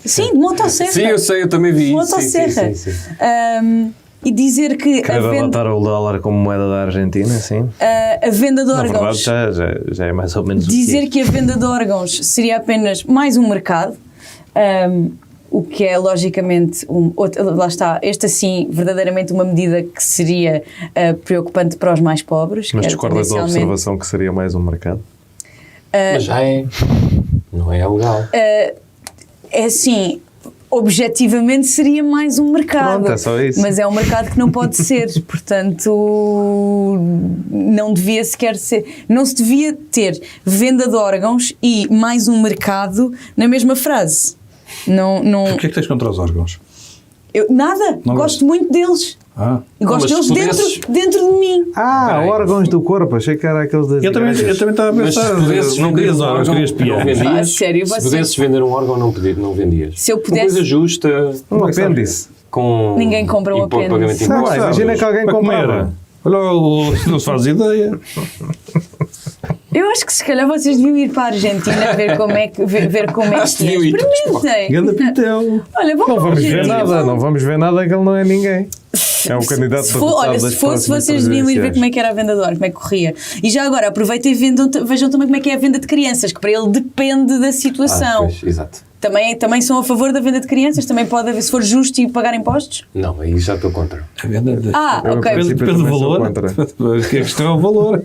Sim, de motosserra. Sim, eu sei, eu também vi isso. Motosserra. Sim. E dizer que Querer adotar o dólar como moeda da Argentina, sim. a venda de Na verdade órgãos, já é mais ou menos dizer o que a venda de órgãos seria apenas mais um mercado, o que é logicamente, lá está, esta sim, verdadeiramente uma medida que seria preocupante para os mais pobres. Mas que é discordas da tendencialmente- observação que seria mais um mercado? Mas já é. Não é legal. É assim, objetivamente seria mais um mercado. Pronto, é só isso. Mas é um mercado que não pode ser, portanto não devia sequer ser, não se devia ter venda de órgãos e mais um mercado na mesma frase. Não, O que é que tens contra os órgãos? nada, Não gosto muito deles. E gosto mas deles se pudesses- dentro de mim. Peraí. órgãos do corpo, achei que era aqueles das Eu também estava a Mas se pensar, pudesses não vender querias um órgãos, órgão, querias não pianos. vendias? Ah, sério, Se você- pudesses vender um órgão, não vendias. Se eu Uma pudesse- coisa justa. Um apêndice. Com Ninguém compra um pagamento apêndice. de Sei lá, impostos. imagina que alguém Para comer. comprava. Olha, não se faz ideia. Eu acho que se calhar vocês deviam ir para a Argentina ver como é que Acho que é. deviam ir todos para lá. Experimentem. Ganda pitel. Olha, Não vão para a vamos ver Argentina. nada, não vamos ver nada que ele não é ninguém. É um candidato Se a for, deputado olha, das se fosse, próximas vocês deviam ir ver presidenciais. como é que era a venda de órgãos, como é que corria. E já agora, aproveitem e vejam também como é que é a venda de crianças, que para ele depende da situação. Pois, exato. Também são a favor da venda de crianças? Também pode haver, se for justo, e pagar impostos? Não, aí já estou contra. A venda de... Ah, Eu, ok. em princípio, Depende do também sou valor. contra. A questão é o valor.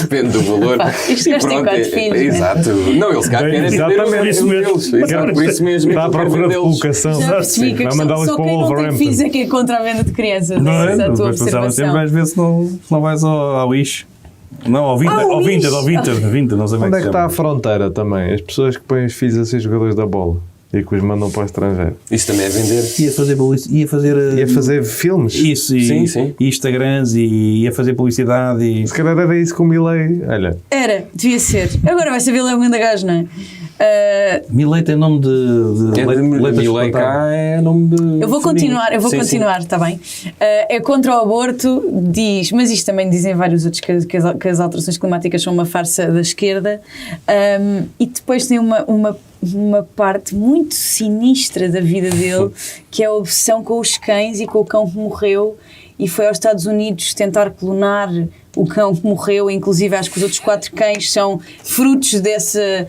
Depende do valor. Pá, isto E gasto em pronto, 4 filhos, né? Exato. Não, eles cá querem Exatamente. vender Por isso deles. mesmo. Exato, por isso mesmo. Está à eu quero procura de vendê-los. colocação. Já percebi que a Vai questão, mandá-los só para o quem não tem Wolverhampton. filhos é que é contra a venda de crianças. Não Essa é é? a tua Depois passar um tempo observação. vais ver se não vais ao Wish. Não, ao Vinted, Ao ao Wish. Vinted, não sei como Onde é que se está chama. a fronteira também? As pessoas que põem os filhos a ser jogadores da bola e que os mandam para o estrangeiro. Isso também é vender. Ia fazer E a fazer filmes. isso, Sim. e Instagrams, e ia fazer publicidade, e... Se calhar era isso que o Milei. Olha, Era, devia ser. Agora vai saber Léo Ganda Gajo, não é? Milei tem nome de É de leite Milei cá é nome de. Eu vou continuar, está bem? É contra o aborto, diz, mas isto também dizem vários outros que as alterações climáticas são uma farsa da esquerda, e depois tem uma parte muito sinistra da vida dele, que é a obsessão com os cães e com o cão que morreu, e foi aos Estados Unidos tentar clonar o cão que morreu, inclusive acho que os outros 4 cães são frutos dessa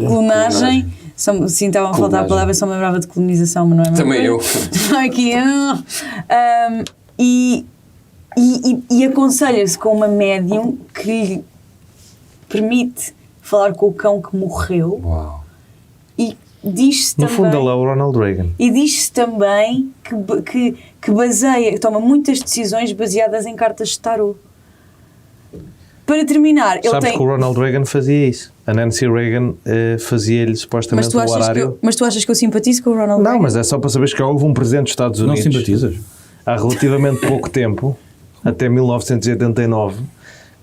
clonagem. Sim, estava a faltar a palavra, só me lembrava de colonização, mas não é mesmo? Também eu. Aqui, e aconselha-se com uma médium que lhe permite falar com o cão que morreu. Uau. E diz-se no também... fundo ele é o Ronald Reagan. E diz-se também que baseia, toma muitas decisões baseadas em cartas de tarot. Para terminar, ele Sabes tem... que o Ronald Reagan fazia isso. A Nancy Reagan fazia-lhe supostamente o horário. Mas tu achas que eu simpatizo com o Ronald Reagan? Não, mas é só para saberes que já houve um presidente dos Estados Não Unidos simpatizas? há relativamente pouco tempo, até 1989,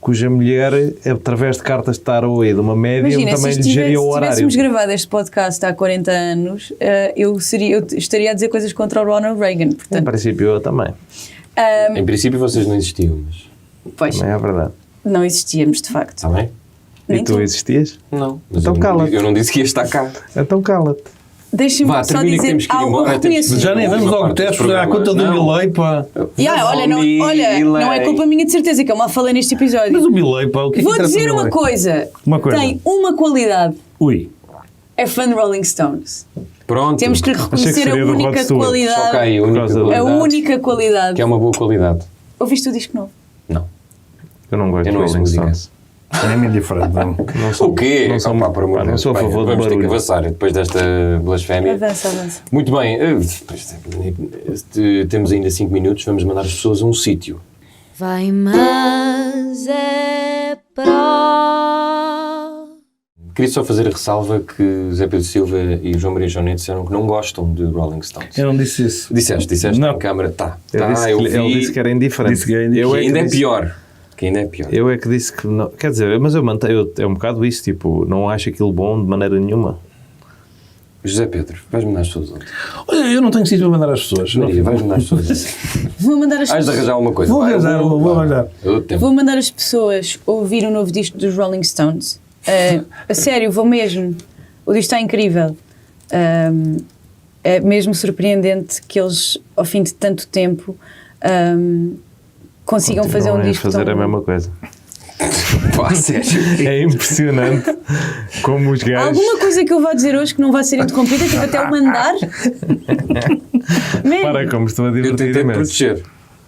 cuja mulher, através de cartas de tarot e de uma médium, Imagina, também se lhe geria o horário. tivéssemos gravado este podcast há 40 anos, eu estaria a dizer coisas contra o Ronald Reagan. Em Portanto, princípio eu também. Em princípio vocês não existiam, mas. pois. Não é verdade. Não existíamos, de facto. Está bem? Nem E tu existias? Não. Mas Então eu, cala-te. eu não disse que ia estar cá. Então cala-te. Deixa-me Vá, só termina que dizer temos que ir algo. embora, Eu temos que- reconheço. Já nem vamos Última ao parte do teste à programa. conta do Não. Milley, pá. Olha, não é culpa minha de certeza, que eu mal falei neste episódio. Mas o Milley, pá, o que é que Vou interessa dizer o uma Milley? coisa. Uma coisa. Tem uma qualidade. Ui. É fã de Rolling Stones. Pronto. Temos que lhe Achei que reconhecer a seria do Rod única Stewart. qualidade. Só cai a única causa do- A qualidade. única qualidade. Que é uma boa qualidade. Ouviste o disco novo? Não. Eu não gosto Eu de não ouço Rolling música. Stones. É-me indiferente, não. Não sou, O quê? Não sou, Pá, por amor de não Deus, sou a bem, favor de vamos ter que barulho. avançar depois desta blasfémia. Avança. Muito bem. Temos ainda 5 minutos. Vamos mandar as pessoas a um sítio. Vai, mas é pró. Queria só fazer a ressalva que Zé Pedro Silva e João Maria João Neto disseram que não gostam de Rolling Stones. Eu não disse isso. Disseste Não. na câmara. Tá, Ele disse eu que- vi. ele disse que era indiferente. Disse que era indiferente. Eu Que é que ainda é disse- pior. Que ainda é pior. Eu é que disse que não. Quer dizer, mas eu mantenho. É um bocado isso, tipo, não acho aquilo bom de maneira nenhuma. José Pedro, vais mandar as pessoas ontem. Olha, eu não tenho sítio para mandar as pessoas. Maria, vais mandar as pessoas. Vou mandar as Has de arranjar alguma coisa. Vou Vai, arranjar, eu vou arranjar. Eu dou tempo. Vou mandar as pessoas ouvir o novo disco dos Rolling Stones. A sério, vou mesmo. O disco está incrível. É mesmo surpreendente que eles, ao fim de tanto tempo, consigam fazer um Continuam a disco fazer tão a mesma coisa. Pá, sério. É impressionante como os gajos. Alguma coisa que eu vá dizer hoje que não vai ser interrompida, tipo até o mandar. Man, Para como estou a Eu divertir tentei imenso. proteger.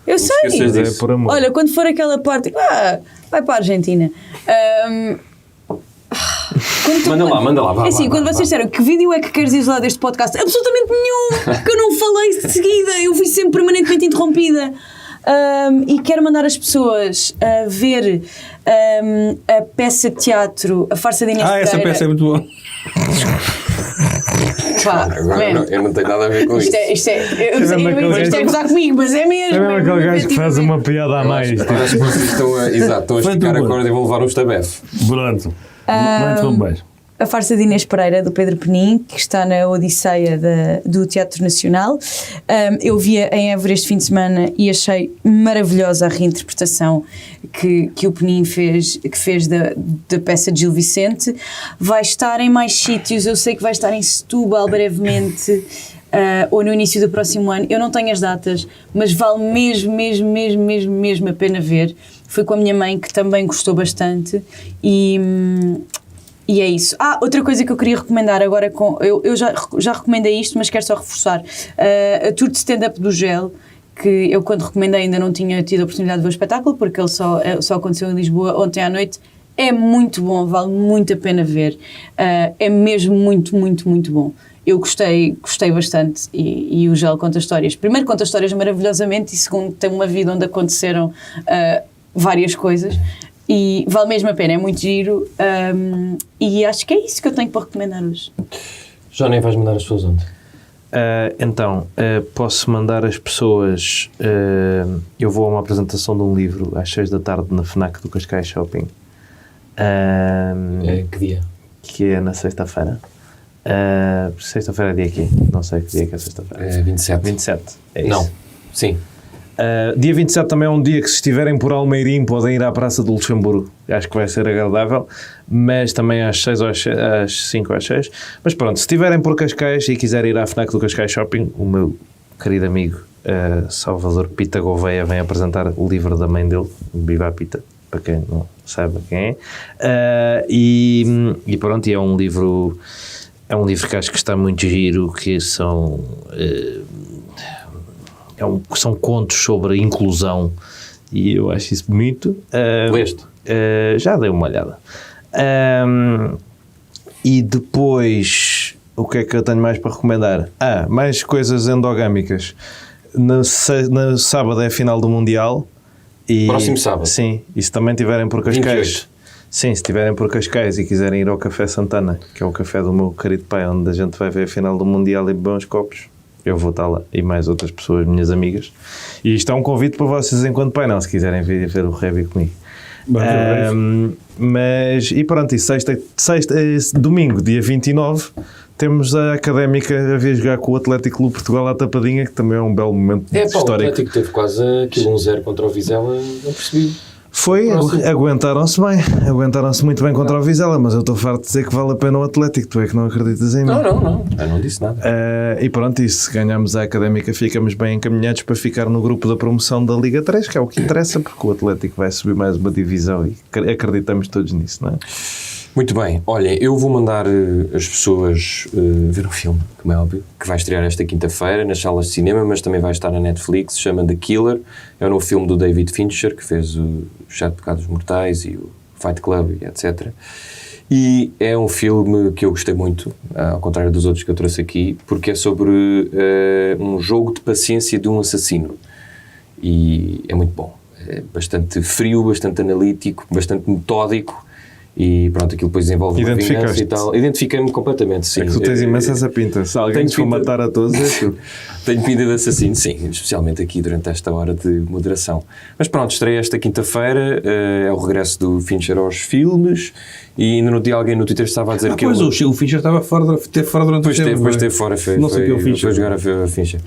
eu esqueças sei. disso. É por amor. Olha, quando for aquela parte, vai para a Argentina. Manda lá, vá. É assim, vá, quando vá, vocês vá. disseram que vídeo é que queres isolar deste podcast? Absolutamente nenhum! Que eu não falei de seguida, eu fui sempre permanentemente interrompida. E quero mandar as pessoas a ver a peça de teatro, A Farsa de Inês Essa Pereira. peça é muito boa. Pá, Agora man, eu não tenho nada a ver com isto isso. é mesmo aquele isto é gajo- gozar comigo, mas é mesmo. É mesmo aquele gajo que faz efetivamente. uma piada a mais. Acho que vocês estão a Foi esticar a tudo. corda e vão levar um estabefe. Pronto. Muito bem. A Farsa de Inês Pereira, do Pedro Penin, que está na Odisseia do Teatro Nacional. Eu vi-a em Évora este fim de semana e achei maravilhosa a reinterpretação que o Penin fez da peça de Gil Vicente. Vai estar em mais sítios, eu sei que vai estar em Setúbal brevemente, ou no início do próximo ano. Eu não tenho as datas, mas vale mesmo a pena ver. Foi com a minha mãe, que também gostou bastante, e é isso. Outra coisa que eu queria recomendar agora, eu já recomendei isto, mas quero só reforçar. A tour de stand-up do GEL, que eu quando recomendei ainda não tinha tido a oportunidade de ver o espetáculo, porque ele só aconteceu em Lisboa ontem à noite. É muito bom, vale muito a pena ver. É mesmo muito bom. Eu gostei bastante e o GEL conta histórias. Primeiro, conta histórias maravilhosamente e segundo, tem uma vida onde aconteceram várias coisas. E vale mesmo a pena, é muito giro. E acho que é isso que eu tenho para recomendar hoje. Já nem vais mandar as pessoas ontem. Posso mandar as pessoas. Eu vou a uma apresentação de um livro às 6 da tarde na FNAC do Cascais Shopping. Que dia? Que é na sexta-feira. Sexta-feira é dia aqui. Não sei que dia que é sexta-feira. É 27. 27. É isso. Não. Sim. Dia 27 também é um dia que, se estiverem por Almeirim, podem ir à Praça do Luxemburgo. Acho que vai ser agradável, mas também às 6 ou às 5 ou às 6. Mas pronto, se estiverem por Cascais e quiserem ir à FNAC do Cascais Shopping, o meu querido amigo Salvador Pita Gouveia vem apresentar o livro da mãe dele, Viva a Pita, para quem não sabe quem é. E pronto, e é um livro que acho que está muito giro, que são... são contos sobre inclusão e eu acho isso bonito. Leste? Já dei uma olhada. E depois, o que é que eu tenho mais para recomendar? Mais coisas endogâmicas. No sábado é a final do Mundial. Próximo sábado? Sim, e se também estiverem por Cascais... 28. Sim, se estiverem por Cascais e quiserem ir ao Café Santana, que é o café do meu querido pai, onde a gente vai ver a final do Mundial e beber uns copos, eu vou estar lá, e mais outras pessoas, minhas amigas. E isto é um convite para vocês enquanto painel, se quiserem vir ver o Revi comigo. Mas, e pronto, e domingo, dia 29, temos a Académica a vir jogar com o Atlético Clube Portugal à tapadinha, que também é um belo momento O histórico. Atlético teve quase aquilo 1-0 contra o Vizela, não percebi. Foi, aguentaram-se bem, aguentaram-se muito bem contra o Vizela, mas eu estou farto de dizer que vale a pena o Atlético, tu é que não acreditas em mim. Não, eu não disse nada. E pronto, isso, se ganharmos a Académica ficamos bem encaminhados para ficar no grupo da promoção da Liga 3, que é o que interessa, porque o Atlético vai subir mais uma divisão e acreditamos todos nisso, não é? Muito bem, olhem, eu vou mandar as pessoas ver um filme, como é óbvio, que vai estrear esta quinta-feira nas salas de cinema, mas também vai estar na Netflix, se chama The Killer, é o novo filme do David Fincher, que fez Os 7 Pecados Mortais e o Fight Club e etc. E é um filme que eu gostei muito, ao contrário dos outros que eu trouxe aqui, porque é sobre um jogo de paciência de um assassino. E é muito bom. É bastante frio, bastante analítico, bastante metódico. E pronto, aquilo depois desenvolve uma vingança e tal. Identifiquei-me completamente, sim. É que tu tens imensa essa pinta. Se alguém te for matar a todos, é tu. Tenho pinta de assassino, sim. Especialmente aqui durante esta hora de moderação. Mas pronto, estreia esta quinta-feira. É o regresso do Fincher aos filmes. E ainda no dia alguém no Twitter estava a dizer que pois o Fincher esteve fora durante o tempo. Depois esteve fora. Não sei o que é o Fincher. Foi jogar a Fincher.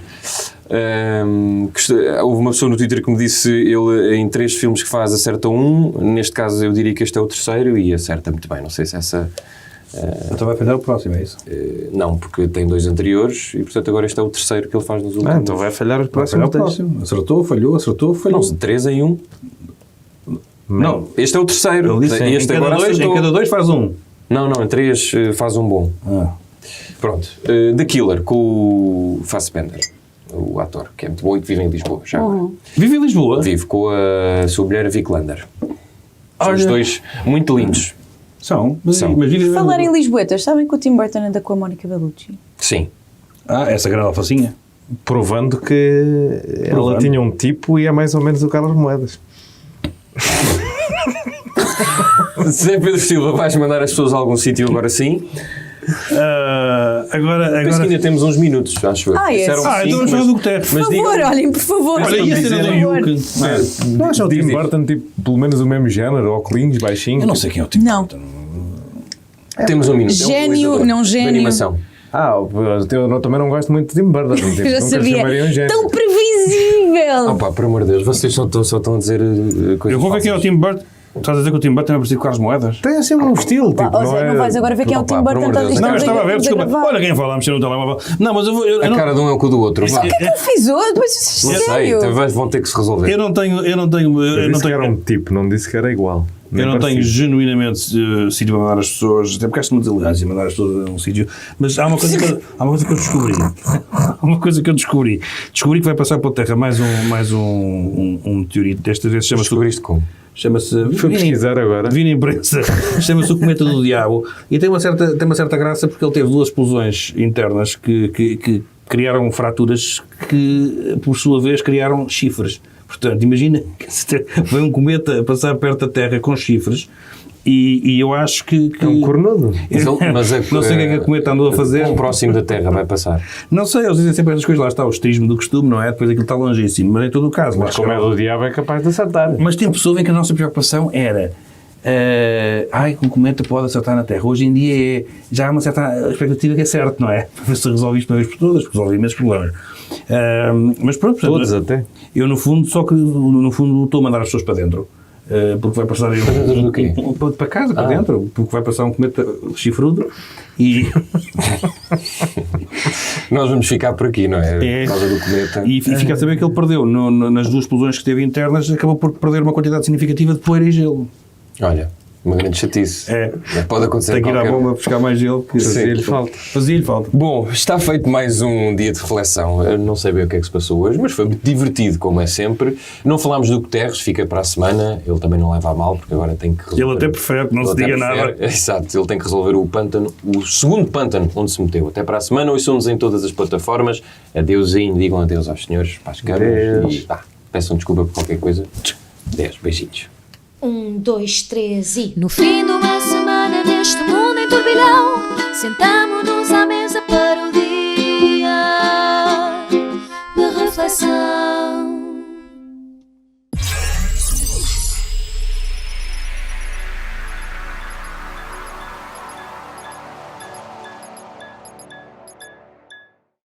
Houve uma pessoa no Twitter que me disse ele em 3 filmes que faz acerta um, neste caso eu diria que este é o terceiro e acerta muito bem, não sei se essa então vai falhar o próximo, é isso? não, porque tem 2 anteriores e portanto agora este é o terceiro que ele faz nos últimos. Então vai falhar os próximos. Acertou, falhou. Não, 3 em 1. Não, este é o terceiro. Ele disse, este agora acertou. em cada 2 faz um. Não, em 3 faz um bom. Pronto, The Killer com o Fassbender, o ator, que é muito bom e que vive em Lisboa. Já agora. Vive em Lisboa? Vive com a sua mulher Vic Lander. São os dois muito lindos. Mas vive Falar em Lisboetas, sabem que o Tim Burton anda com a Mónica Bellucci? Sim. Essa grande alfacinha. Provando que ela tinha um tipo e é mais ou menos o Carlos Moedas. Zé Pedro Silva, vais mandar as pessoas a algum sítio agora sim? Agora Penso que ainda temos uns minutos, acho eu. Então vamos falar do Guterres. Por favor, olhem, por favor. Olha, e a cena do Yuke? Não acham o Tim Burton tipo, pelo menos o mesmo género, óculos, baixinho? Eu não sei quem é o Tim Burton. Temos um minuto. Gênio, não gênio. De animação. Eu também não gosto muito de Tim Burton. Eu já sabia. Um Tão previsível. Por amor de Deus, vocês só estão a dizer coisas Eu vou ver quem é o Tim Burton. Estás a dizer que o Tim Burton é parecido com Carlos Moedas? Tem assim um estilo, tipo, não vais agora ver quem é o Tim Burton. Não, eu estava a ver, desculpa. Olha quem fala a mexer no telemóvel. Não, mas eu vou... A cara de um é o cu do outro. O que é que ele fez hoje? Não sei, talvez vão ter que se resolver. Eu não tenho... Eu disse que era um tipo, não disse que era igual. Eu não tenho genuinamente sítio para mandar as pessoas, até porque acho muito elegante mandar as pessoas a um sítio, mas há uma coisa que eu descobri. Descobri que vai passar pela Terra mais um meteorito. Desta vez chama-se... Descobriste como? Chama-se... Fui pesquisar agora. Vi na imprensa. Chama-se o Cometa do Diabo. E tem uma certa graça porque ele teve 2 explosões internas que criaram fraturas que, por sua vez, criaram chifres. Portanto, imagina que vem um cometa a passar perto da Terra com chifres e eu acho que... É um cornudo. Mas não sei o que é que a cometa andou a fazer. Quão próximo da Terra vai passar? Não sei, eles dizem sempre estas coisas. Lá está o esterismo do costume, não é? Depois aquilo está longíssimo. Mas em todo o caso... Mas como é do diabo é capaz de acertar. Mas tempo pessoa em que a nossa preocupação era... um cometa pode acertar na Terra. Hoje em dia já há uma certa expectativa que é certo, não é? Para ver se resolve isto uma vez por todas, porque resolve imensos problemas. Mas pronto, todos até. Eu no fundo estou a mandar as pessoas para dentro. Porque vai passar para dentro do quê? Para casa, para dentro, porque vai passar um cometa chifrudo e nós vamos ficar por aqui, não é? Por causa do cometa. E fica a saber que ele perdeu nas 2 explosões que teve internas, acabou por perder uma quantidade significativa de poeira e gelo. Olha, uma grande chatice. Pode acontecer. Tem que ir à bomba buscar mais gelo, que fazia-lhe falta. Bom, está feito mais um dia de reflexão. Eu não sei bem o que é que se passou hoje, mas foi muito divertido, como é sempre. Não falámos do Guterres, fica para a semana. Ele também não leva a mal, porque agora tem que resolver. Ele até prefere que não se diga nada. Exato, ele tem que resolver o pântano, o segundo pântano onde se meteu. Até para a semana, ouçam-nos em todas as plataformas. Adeusinho, digam adeus aos senhores, para as câmaras. E peçam desculpa por qualquer coisa. 10 beijinhos. 1, 2, 3 e... No fim de uma semana neste mundo em turbilhão, sentamo-nos à mesa para o dia de reflexão.